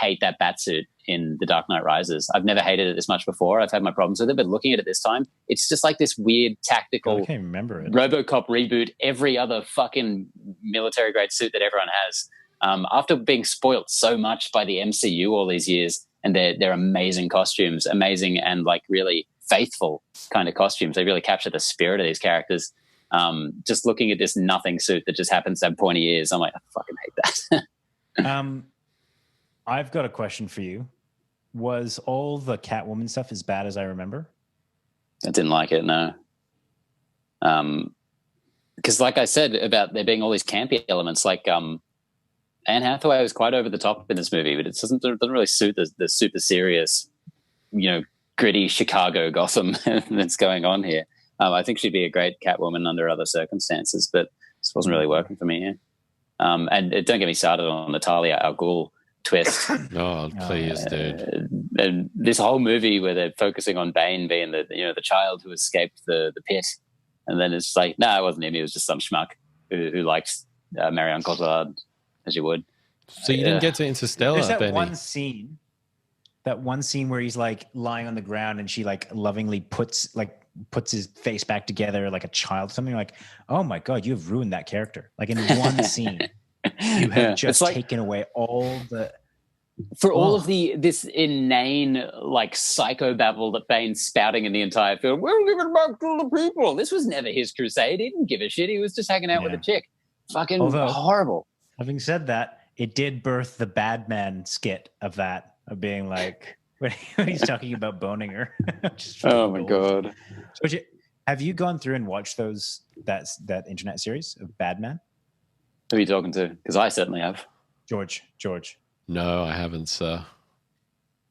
hate that Batsuit in The Dark Knight Rises. I've never hated it this much before. I've had my problems with it, but looking at it this time, it's just like this weird tactical I can't remember it. RoboCop reboot, every other fucking military grade suit that everyone has. After being spoilt so much by the MCU all these years, and their amazing costumes, amazing and like really faithful kind of costumes, they really capture the spirit of these characters. Just looking at this nothing suit that just happens to have pointy ears, I'm like, I fucking hate that. I've got a question for you. Was all the Catwoman stuff as bad as I remember? I didn't like it, no. Because like I said about there being all these campy elements, like Anne Hathaway was quite over the top in this movie, but it doesn't really suit the super serious, gritty Chicago Gotham that's going on here. I think she'd be a great Catwoman under other circumstances, but this wasn't really working for me here. And don't get me started on Natalia Al Ghul twist. Oh, please, dude. And this whole movie where they're focusing on Bane being the child who escaped the pit, and then it's like, no, it wasn't him. He was just some schmuck who likes Marion Cotillard, as you would. So you didn't get to Interstellar, There's that Benny. one scene where he's like lying on the ground and she like lovingly puts his face back together like a child. Something like, oh my God, you have ruined that character. Like in one scene, you have just taken away all the... For all of this inane, like, psychobabble that Bane's spouting in the entire film, we'll give it back to the people. This was never his crusade. He didn't give a shit. He was just hanging out with a chick. Fucking horrible. Having said that, it did birth the Badman skit of that, of being like, when he's talking about boning her. Oh, my God. So, have you gone through and watched that internet series of Badman? Who are you talking to? Because I certainly have. George. No, I haven't, sir.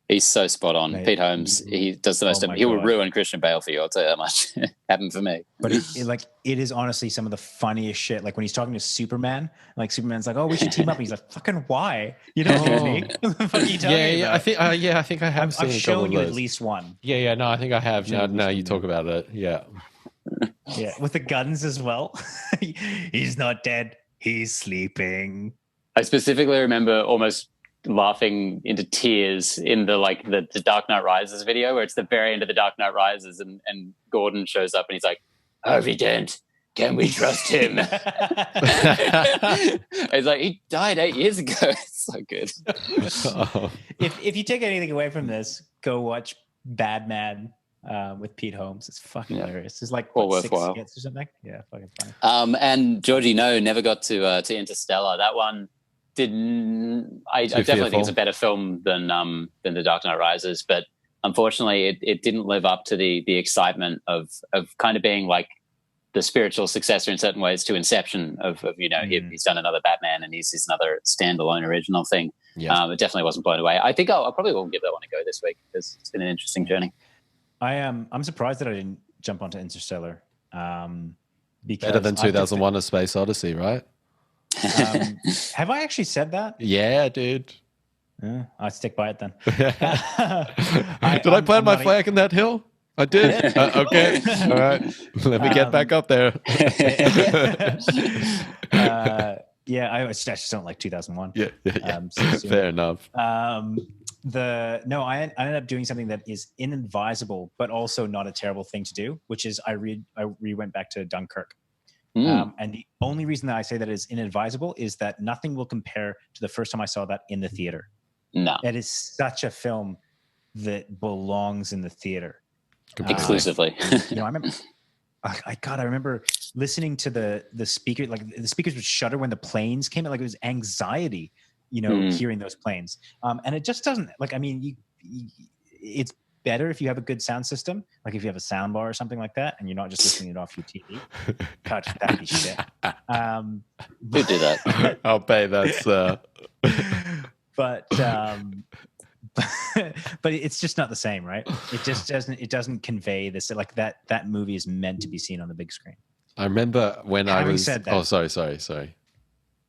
He's so spot on. Pete Holmes, he does the most. He will ruin Christian Bale for you. I'll tell you that much. Happened for me. But it is honestly some of the funniest shit. Like when he's talking to Superman, like Superman's like, "Oh, we should team up." And he's like, "Fucking why? You don't know me." What the fuck are you talking about? I think I have seen. I've shown you at least one. Yeah. No, I think I have. Now you talk about it. Yeah. Yeah, with the guns as well. He's not dead. He's sleeping. I specifically remember almost laughing into tears in the Dark Knight Rises video, where it's the very end of the Dark Knight Rises and Gordon shows up and he's like, Harvey Dent, can we trust him? It's like, he died 8 years ago. It's so good. If you take anything away from this, go watch Badman with Pete Holmes. It's fucking hilarious. It's like all 6 worthwhile skits or something. Yeah, fucking funny. And Georgie, no, never got to Interstellar. That one didn't. I definitely think it's a better film than The Dark Knight Rises, but unfortunately, it didn't live up to the excitement of kind of being like the spiritual successor in certain ways to Inception. He's done another Batman and he's another standalone original thing. Yeah. It definitely wasn't blown away. I think I probably will give that one a go this week because it's been an interesting journey. I'm surprised that I didn't jump onto Interstellar. Because better than 2001: A Space Odyssey, right? Have I actually said that? Yeah, dude. I stick by it then. Did I plant my flag in that hill? I did. Okay. All right. Let me get back up there. I just don't like 2001. Yeah. Fair enough. I ended up doing something that is inadvisable, but also not a terrible thing to do, which is I went back to Dunkirk. And the only reason that I say that is inadvisable is that nothing will compare to the first time I saw that in the theater. No. It is such a film that belongs in the theater. Exclusively. I remember listening to the speaker, like the speakers would shudder when the planes came in, like it was anxiety. hearing those planes. And it just doesn't like, I mean, it's better if you have a good sound system, like if you have a sound bar or something like that, and you're not just listening it off your TV. God, that'd be shit. Who do that? I'll pay that's but it's just not the same, right? It just doesn't convey this, like that movie is meant to be seen on the big screen. I remember when Having said that, sorry.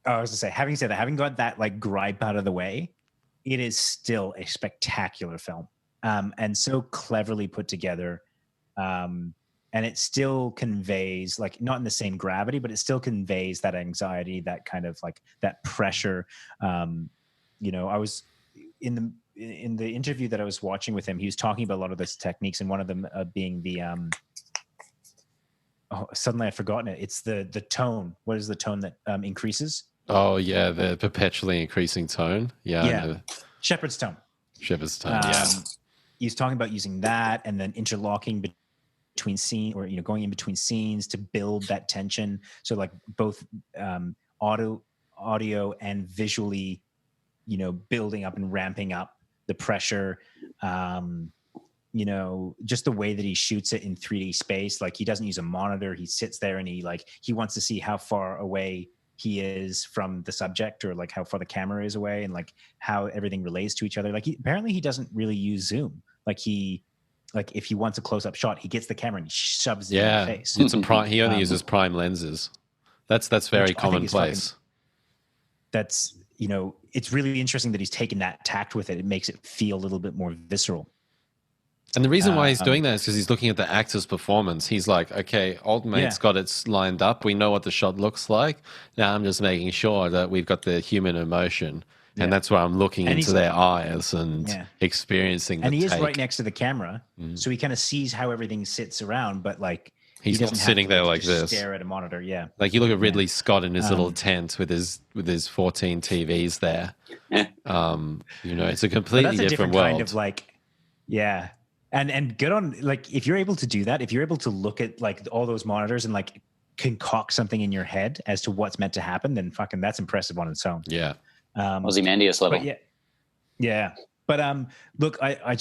I was to say, having said that, having got that like gripe out of the way, it is still a spectacular film, and so cleverly put together, and it still conveys, like, not in the same gravity, but it still conveys that anxiety, that kind of like that pressure. I was in the interview that I was watching with him, he was talking about a lot of those techniques, and one of them being the suddenly I've forgotten it. It's the tone. What is the tone that increases? Oh yeah, the perpetually increasing tone. Yeah. Shepherd's tone. Shepherd's tone. Yeah. He's talking about using that and then interlocking between scene, or going in between scenes to build that tension. So like both audio and visually, building up and ramping up the pressure. Just the way that he shoots it in 3D space. Like, he doesn't use a monitor. He sits there and he wants to see how far away he is from the subject, or like how far the camera is away, and like how everything relates to each other. Like, apparently he doesn't really use zoom. Like if he wants a close-up shot, he gets the camera and he shoves it in the face. It's he only uses prime lenses. That's very commonplace. That's, it's really interesting that he's taken that tact with it. It makes it feel a little bit more visceral. And the reason why he's doing that is because he's looking at the actor's performance. He's like, okay, old mate's got it lined up. We know what the shot looks like. Now I'm just making sure that we've got the human emotion. And that's where I'm looking into their eyes and experiencing the And he take. is right next to the camera, so he kind of sees how everything sits around, but like he's not sitting there like this. Stare at a monitor, Like you look at Ridley Scott in his little tent with his 14 TVs there. It's a completely different world. Kind of like, and good on, like, if you're able to do that, if you're able to look at like all those monitors and like concoct something in your head as to what's meant to happen, then fucking that's impressive on its own. Yeah. Ozymandias level. But look, I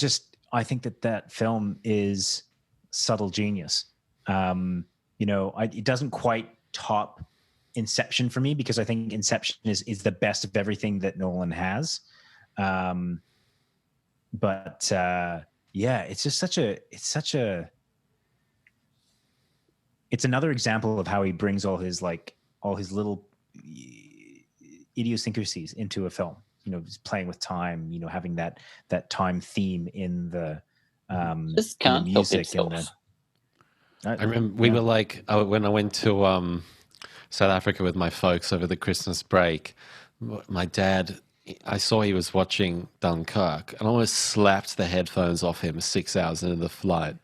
think that film is subtle genius. It doesn't quite top Inception for me, because I think Inception is the best of everything that Nolan has. It's just it's another example of how he brings all his little idiosyncrasies into a film. Just playing with time, having that time theme in the just can't in the music help and I remember we were like, when I went to South Africa with my folks over the Christmas break, my dad, I saw he was watching Dunkirk, and I almost slapped the headphones off him 6 hours into the flight.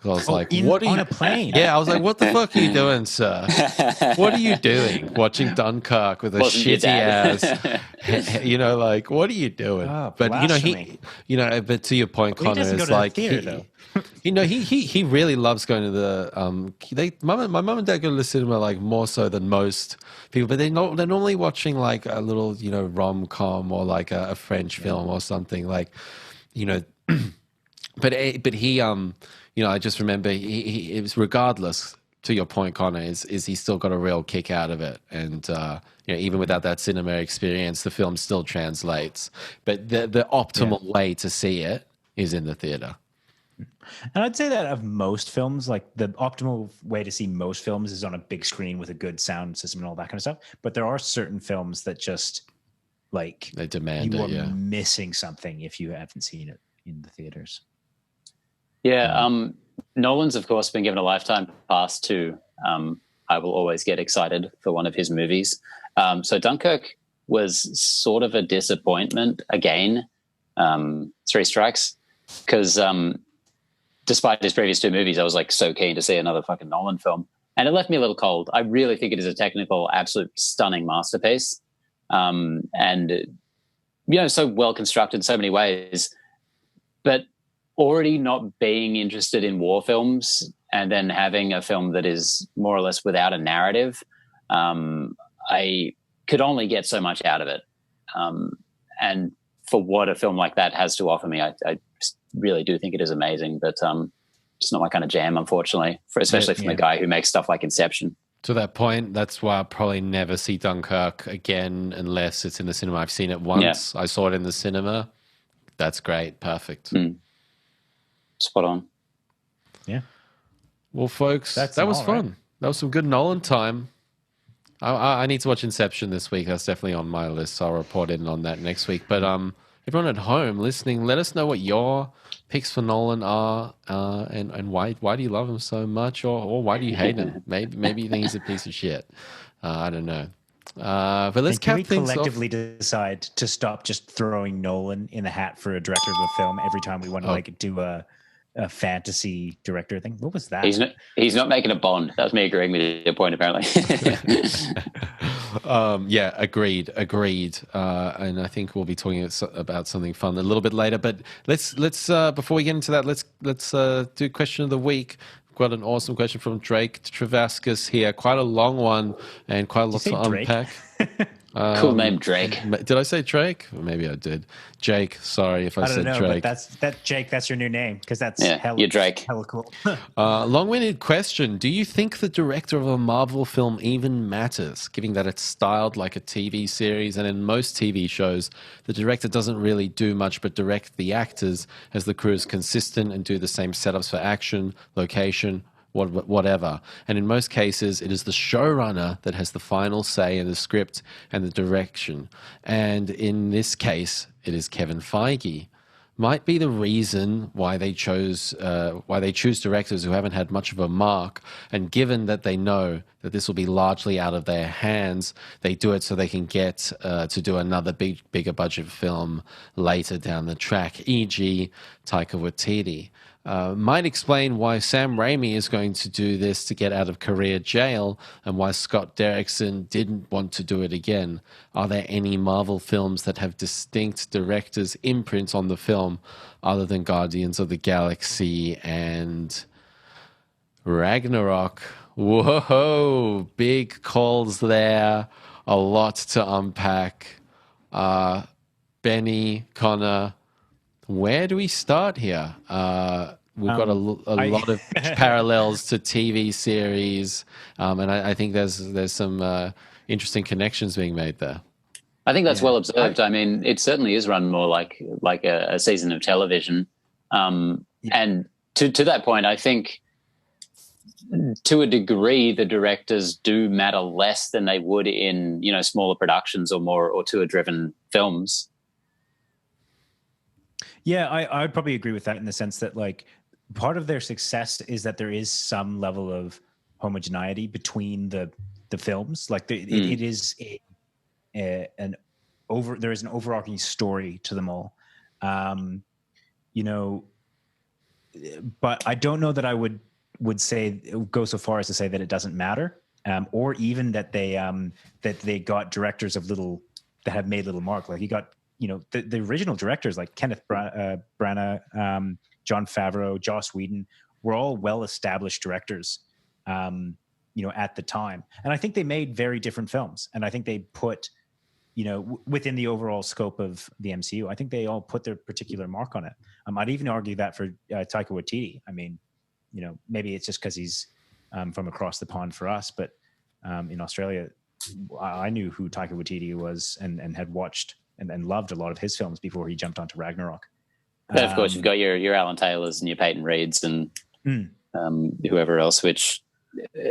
I was like, "What are you on a plane?" Yeah, I was like, "What the fuck are you doing, sir? What are you doing watching Dunkirk with a shitty ass? Like, what are you doing?" But but to your point, Connor, it's like he really loves going to the my mum and dad go to the cinema like more so than most people, but they're normally watching like a little rom-com or like a French film or something like but he I just remember it was, regardless, to your point, Connor, is he still got a real kick out of it, and even without that cinema experience, the film still translates. But the optimal way to see it is in the theater. And I'd say that of most films, like the optimal way to see most films is on a big screen with a good sound system and all that kind of stuff. But there are certain films that just like they demand you are missing something if you haven't seen it in the theaters. Yeah, Nolan's, of course, been given a lifetime pass to I Will Always Get Excited for one of his movies. So Dunkirk was sort of a disappointment again, Three Strikes, because despite his previous two movies, I was like so keen to see another fucking Nolan film. And it left me a little cold. I really think it is a technical, absolute stunning masterpiece. And, so well constructed in so many ways. But already not being interested in war films and then having a film that is more or less without a narrative, I could only get so much out of it. And for what a film like that has to offer me, I really do think it is amazing. But it's not my kind of jam, unfortunately, especially from a guy who makes stuff like Inception. To that point, that's why I'll probably never see Dunkirk again unless it's in the cinema. I've seen it once. Yeah. I saw it in the cinema. That's great. Perfect. Spot on. Yeah. Well, folks, that was fun. Right? That was some good Nolan time. I need to watch Inception this week. That's definitely on my list. So I'll report in on that next week. But everyone at home listening, let us know what your picks for Nolan are, and why do you love him so much, or why do you hate him? Maybe you think he's a piece of shit. I don't know. But let's cap things off. Can we collectively decide to stop just throwing Nolan in the hat for a director of a film every time we want to do a fantasy director thing? What was that? He's not making a Bond. That was me agreeing with your point, apparently. Yeah, agreed. And I think we'll be talking about something fun a little bit later. But let's before we get into that, let's do question of the week. We've got an awesome question from Drake Trevaskis here. Quite a long one and quite a lot to unpack. Cool name, Drake. Did I say Drake? Or maybe I did. Jake. Sorry if I said Drake. But Jake. That's your new name because that's you're Drake. Hella cool. Long-winded question. Do you think the director of a Marvel film even matters, given that it's styled like a TV series, and in most TV shows, the director doesn't really do much but direct the actors, as the crew is consistent and do the same setups for action, location, whatever. And in most cases, it is the showrunner that has the final say in the script and the direction. And in this case, it is Kevin Feige. Might be the reason why they choose directors who haven't had much of a mark. And given that they know that this will be largely out of their hands, they do it so they can get to do another bigger budget film later down the track, e.g. Taika Waititi. Might explain why Sam Raimi is going to do this to get out of career jail, and why Scott Derickson didn't want to do it again. Are there any Marvel films that have distinct directors' imprints on the film other than Guardians of the Galaxy and Ragnarok? Whoa, big calls there. A lot to unpack. Benny, Connor, where do we start here? We've got a lot of parallels to TV series, and I think there's some interesting connections being made there. I think that's well observed. I mean, it certainly is run more like a season of television. And to that point, I think to a degree the directors do matter less than they would in smaller productions or more auteur-driven films. Yeah, I'd probably agree with that in the sense that part of their success is that there is some level of homogeneity between the films. It is there is an overarching story to them all. But I don't know that I would go so far as to say that it doesn't matter, or even that they got directors that have made little mark. Like you got the original directors like Kenneth Branagh, Jon Favreau, Joss Whedon were all well-established directors, at the time. And I think they made very different films. And I think they put, within the overall scope of the MCU, I think they all put their particular mark on it. I'd even argue that for Taika Waititi. I mean, maybe it's just because he's from across the pond for us, but in Australia, I knew who Taika Waititi was and had watched and loved a lot of his films before he jumped onto Ragnarok. But of course, you've got your Alan Taylors and your Peyton Reeds and whoever else, which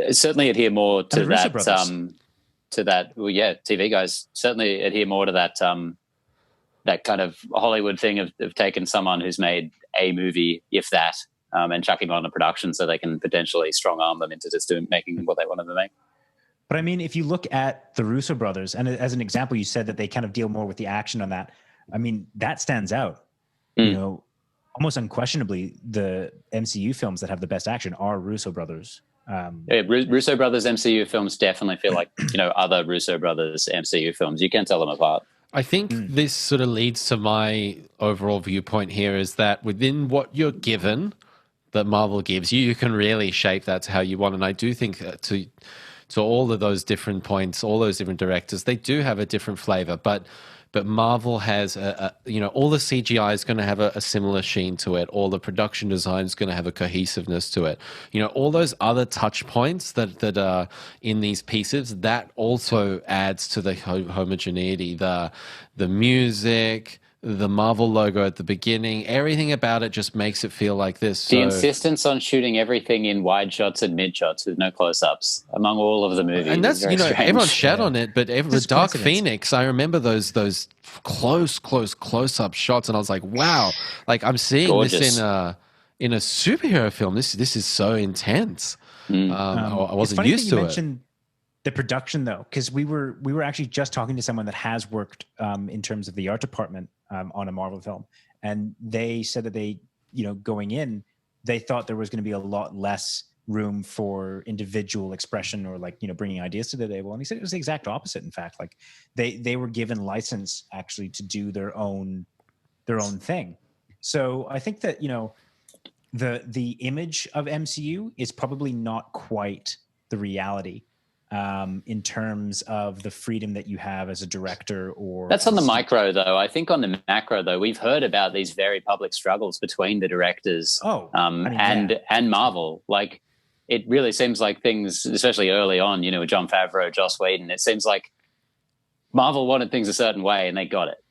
certainly adhere more to that. TV guys certainly adhere more to that that kind of Hollywood thing of taking someone who's made a movie, if that, and chucking them on a production so they can potentially strong arm them into just making what they want them to make. But I mean, if you look at the Russo brothers, and as an example, you said that they kind of deal more with the action on that. I mean, that stands out. Almost unquestionably, the MCU films that have the best action are Russo brothers. Russo brothers MCU films definitely feel like other Russo brothers MCU films. You can't tell them apart. I think this sort of leads to my overall viewpoint here is that within what you're given, that Marvel gives you, you can really shape that to how you want. And I do think to all of those different points, all those different directors, they do have a different flavor. But but Marvel has all the CGI is going to have a similar sheen to it. All the production design is going to have a cohesiveness to it. All those other touch points that are in these pieces, that also adds to the homogeneity. The music, the Marvel logo at the beginning, everything about it just makes it feel like this. The insistence on shooting everything in wide shots and mid shots with no close-ups among all of the movies, and that's is very strange. everyone shat on it, but the Dark Phoenix, I remember those close-up shots, and I was like, wow, like I'm seeing Gorgeous. This in a superhero film. This is so intense. I wasn't used to it. The production, though, because we were actually just talking to someone that has worked in terms of the art department on a Marvel film, and they said that they, going in, they thought there was going to be a lot less room for individual expression or bringing ideas to the table. And he said it was the exact opposite. In fact, like they were given license actually to do their own thing. So I think that the image of MCU is probably not quite the reality. In terms of the freedom that you have as a director, or that's on the micro, though. I think on the macro, though, we've heard about these very public struggles between the directors and Marvel. Like, it really seems like things, especially early on, with Jon Favreau, Joss Whedon, it seems like Marvel wanted things a certain way and they got it.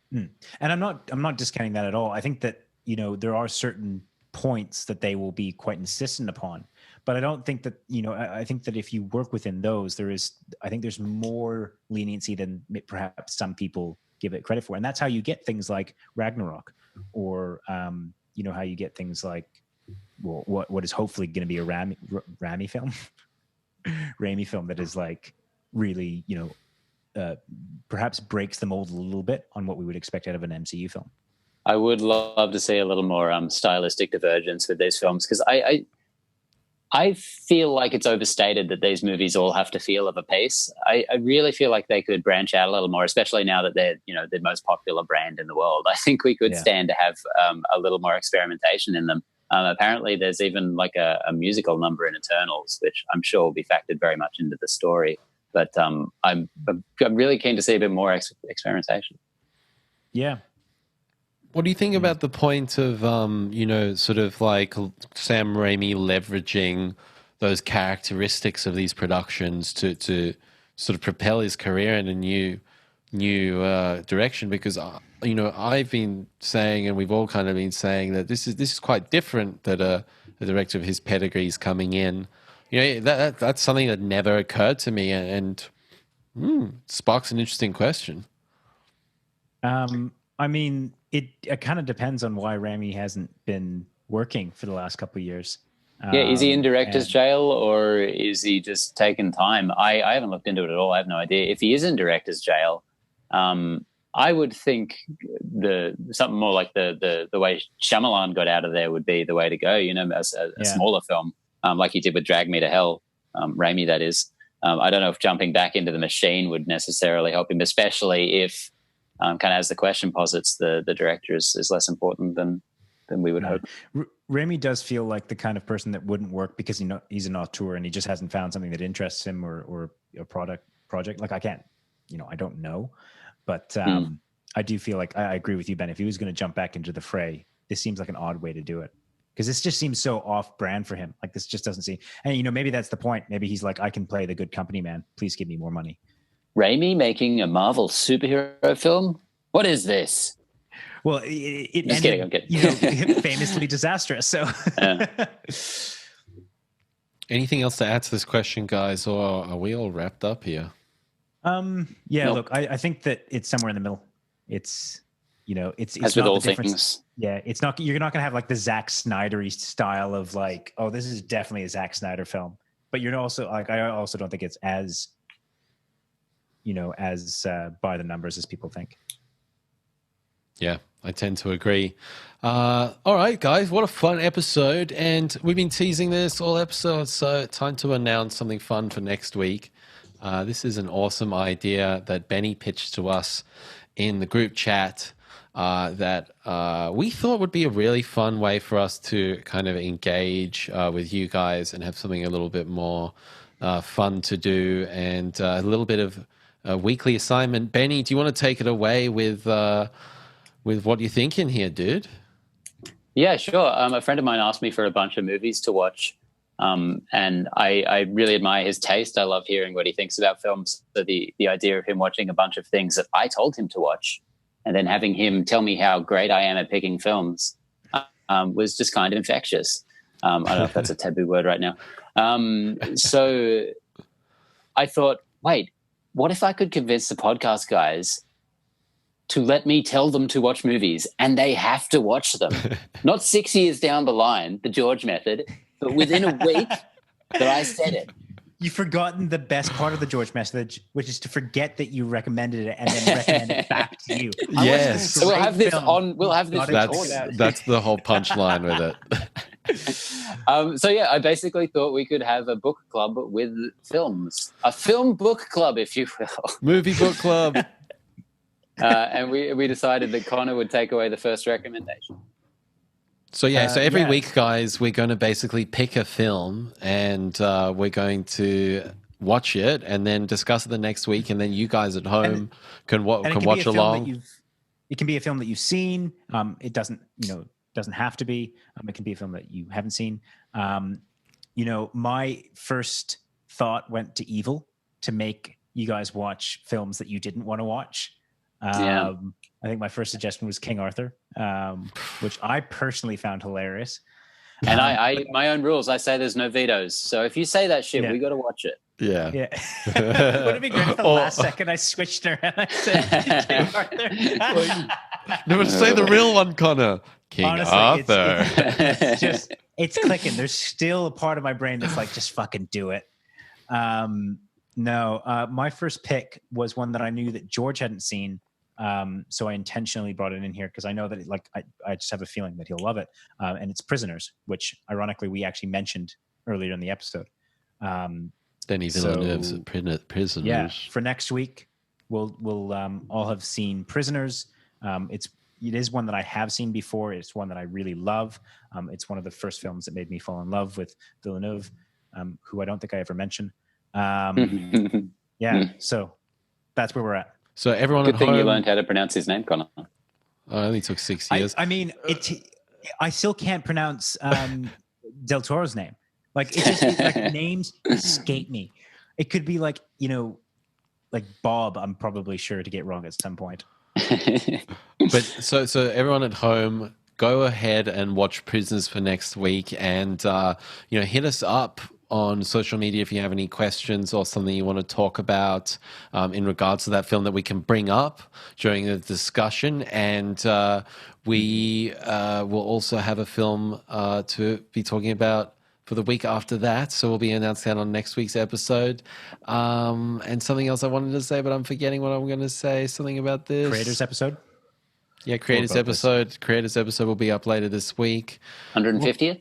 And I'm not discounting that at all. I think that there are certain points that they will be quite insistent upon. But I don't think that, I think that if you work within those, I think there's more leniency than perhaps some people give it credit for. And that's how you get things like Ragnarok, or, how you get things like, what is hopefully going to be a Raimi film, Raimi film that is like really, perhaps breaks the mold a little bit on what we would expect out of an MCU film. I would love to see a little more stylistic divergence with these films, because I feel like it's overstated that these movies all have to feel of a pace. I really feel like they could branch out a little more, especially now that they're, the most popular brand in the world. I think we could stand to have a little more experimentation in them. Apparently there's even like a musical number in Eternals, which I'm sure will be factored very much into the story. But I'm really keen to see a bit more experimentation. Yeah. What do you think about the point of, sort of like Sam Raimi leveraging those characteristics of these productions to sort of propel his career in a new direction? Because, I've been saying, and we've all kind of been saying, that this is quite different, that a director of his pedigree is coming in. That's something that never occurred to me, and sparks an interesting question. I mean, it kind of depends on why Raimi hasn't been working for the last couple of years. Is he in director's jail, or is he just taking time? I haven't looked into it at all. I have no idea. If he is in director's jail, I would think something more like the way Shyamalan got out of there would be the way to go. As a smaller film, like he did with Drag Me to Hell, Raimi, that is. I don't know if jumping back into the machine would necessarily help him, especially if, kind of as the question posits, the director is less important than we would hope. Raimi does feel like the kind of person that wouldn't work because he's an auteur and he just hasn't found something that interests him, or a project. Like, I can't, I don't know, but I do feel like I agree with you, Ben. If he was going to jump back into the fray, this seems like an odd way to do it, because this just seems so off brand for him. Like, this just doesn't seem, and maybe that's the point. Maybe he's like, I can play the good company man. Please give me more money. Raimi making a Marvel superhero film? What is this? Well, it Just ended, kidding, I'm kidding. Famously disastrous. So, anything else to add to this question, guys, or are we all wrapped up here? Nope. Look, I think that it's somewhere in the middle. It's it's as not with all the difference. things. Yeah, it's not. You're not gonna have like the Zack Snyder-y style of like, oh, this is definitely a Zack Snyder film. But you're also like, I also don't think it's as by the numbers as people think. Yeah, I tend to agree. All right, guys, what a fun episode. And we've been teasing this all episode, so time to announce something fun for next week. This is an awesome idea that Benny pitched to us in the group chat that we thought would be a really fun way for us to kind of engage with you guys and have something a little bit more fun to do, and a little bit of weekly assignment. Benny, do you want to take it away with what you're thinking here, dude? Yeah, sure. A friend of mine asked me for a bunch of movies to watch, and I really admire his taste. I love hearing what he thinks about films. So the idea of him watching a bunch of things that I told him to watch, and then having him tell me how great I am at picking films, was just kind of infectious. I don't know if that's a taboo word right now. So I thought, wait, what if I could convince the podcast guys to let me tell them to watch movies and they have to watch them? Not 6 years down the line, the George method, but within a week that I said it. You've forgotten the best part of the George message, which is to forget that you recommended it and then recommend it back to you. Yes. So we'll have this on. We'll have this. That's the whole punchline with it. So yeah, I basically thought we could have a book club with films, a film book club, if you will, movie book club. And we decided that Connor would take away the first recommendation. So so every week, guys, we're going to basically pick a film and we're going to watch it and then discuss it the next week, and then you guys at home can watch along. It can be a film that you've seen. It doesn't have to be. It can be a film that you haven't seen. My first thought went to Evil, to make you guys watch films that you didn't want to watch. I think my first suggestion was King Arthur, which I personally found hilarious. And I my own rules, I say there's no vetoes. So if you say that shit, we got to watch it. Yeah. Would it be great if the last second I switched around and I said King Arthur? No, say the real one, Connor. King Arthur. It's clicking. There's still a part of my brain that's like, just fucking do it. My first pick was one that I knew that George hadn't seen. So I intentionally brought it in here because I know that I just have a feeling that he'll love it. And it's Prisoners, which ironically we actually mentioned earlier in the episode. Denis Villeneuve's Prisoners. Yeah, for next week we'll all have seen Prisoners. It is one that I have seen before. It's one that I really love. It's one of the first films that made me fall in love with Villeneuve, who I don't think I ever mentioned. So that's where we're at. So everyone Good at thing home, you learned how to pronounce his name, Connor. It only took 6 years. I still can't pronounce Del Toro's name. Like, it just like names escape me. It could be like Bob. I'm probably sure to get wrong at some point. But so everyone at home, go ahead and watch Prisoners for next week, and hit us up on social media if you have any questions or something you want to talk about in regards to that film that we can bring up during the discussion. And we will also have a film to be talking about for the week after that. So we'll be announcing that on next week's episode. And something else I wanted to say, but I'm forgetting what I'm going to say. Something about this. Creators episode? Yeah, Creators episode. Creators episode will be up later this week. 150th?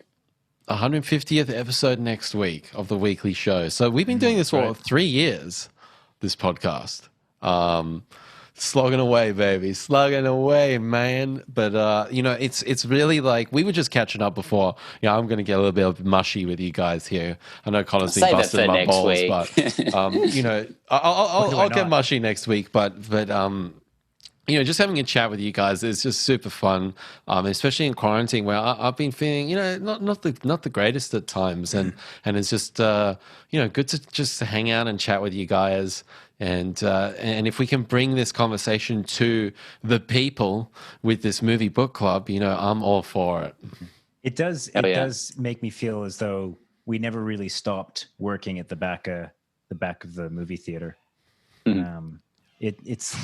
150th episode next week of the weekly show. So we've been doing this for 3 years, this podcast. Slogging away, baby. Slugging away, man. But, it's really like we were just catching up before. I'm going to get a little bit mushy with you guys here. I know Connor's been busting my balls, week. But, I'll get mushy next week. But just having a chat with you guys is just super fun, especially in quarantine where I've been feeling, not the greatest at times, and it's just good to just hang out and chat with you guys, and if we can bring this conversation to the people with this movie book club, I'm all for it. It does. It does make me feel as though we never really stopped working at the back of the movie theater. Mm-hmm. It's.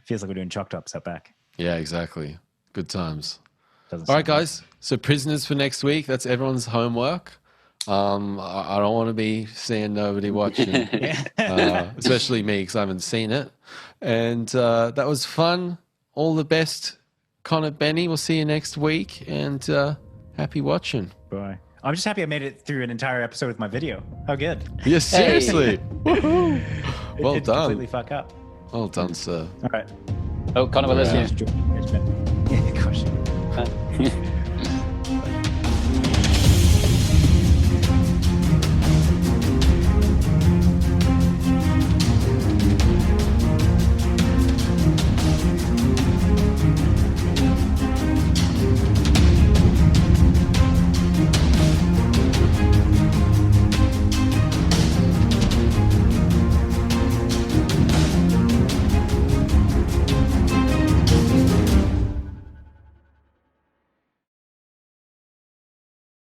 Feels like we're doing chalk tops out back. Yeah, exactly. Good times. All right, guys. So Prisoners for next week. That's everyone's homework. I don't want to be seeing nobody watching, especially me because I haven't seen it. And that was fun. All the best, Connor, Benny. We'll see you next week. And happy watching. Bye. I'm just happy I made it through an entire episode with my video. How good. Yeah, seriously. Woohoo. Well done. Completely fuck up. Well done, sir. All right. Oh, Connor, we're listening. Yeah, of course.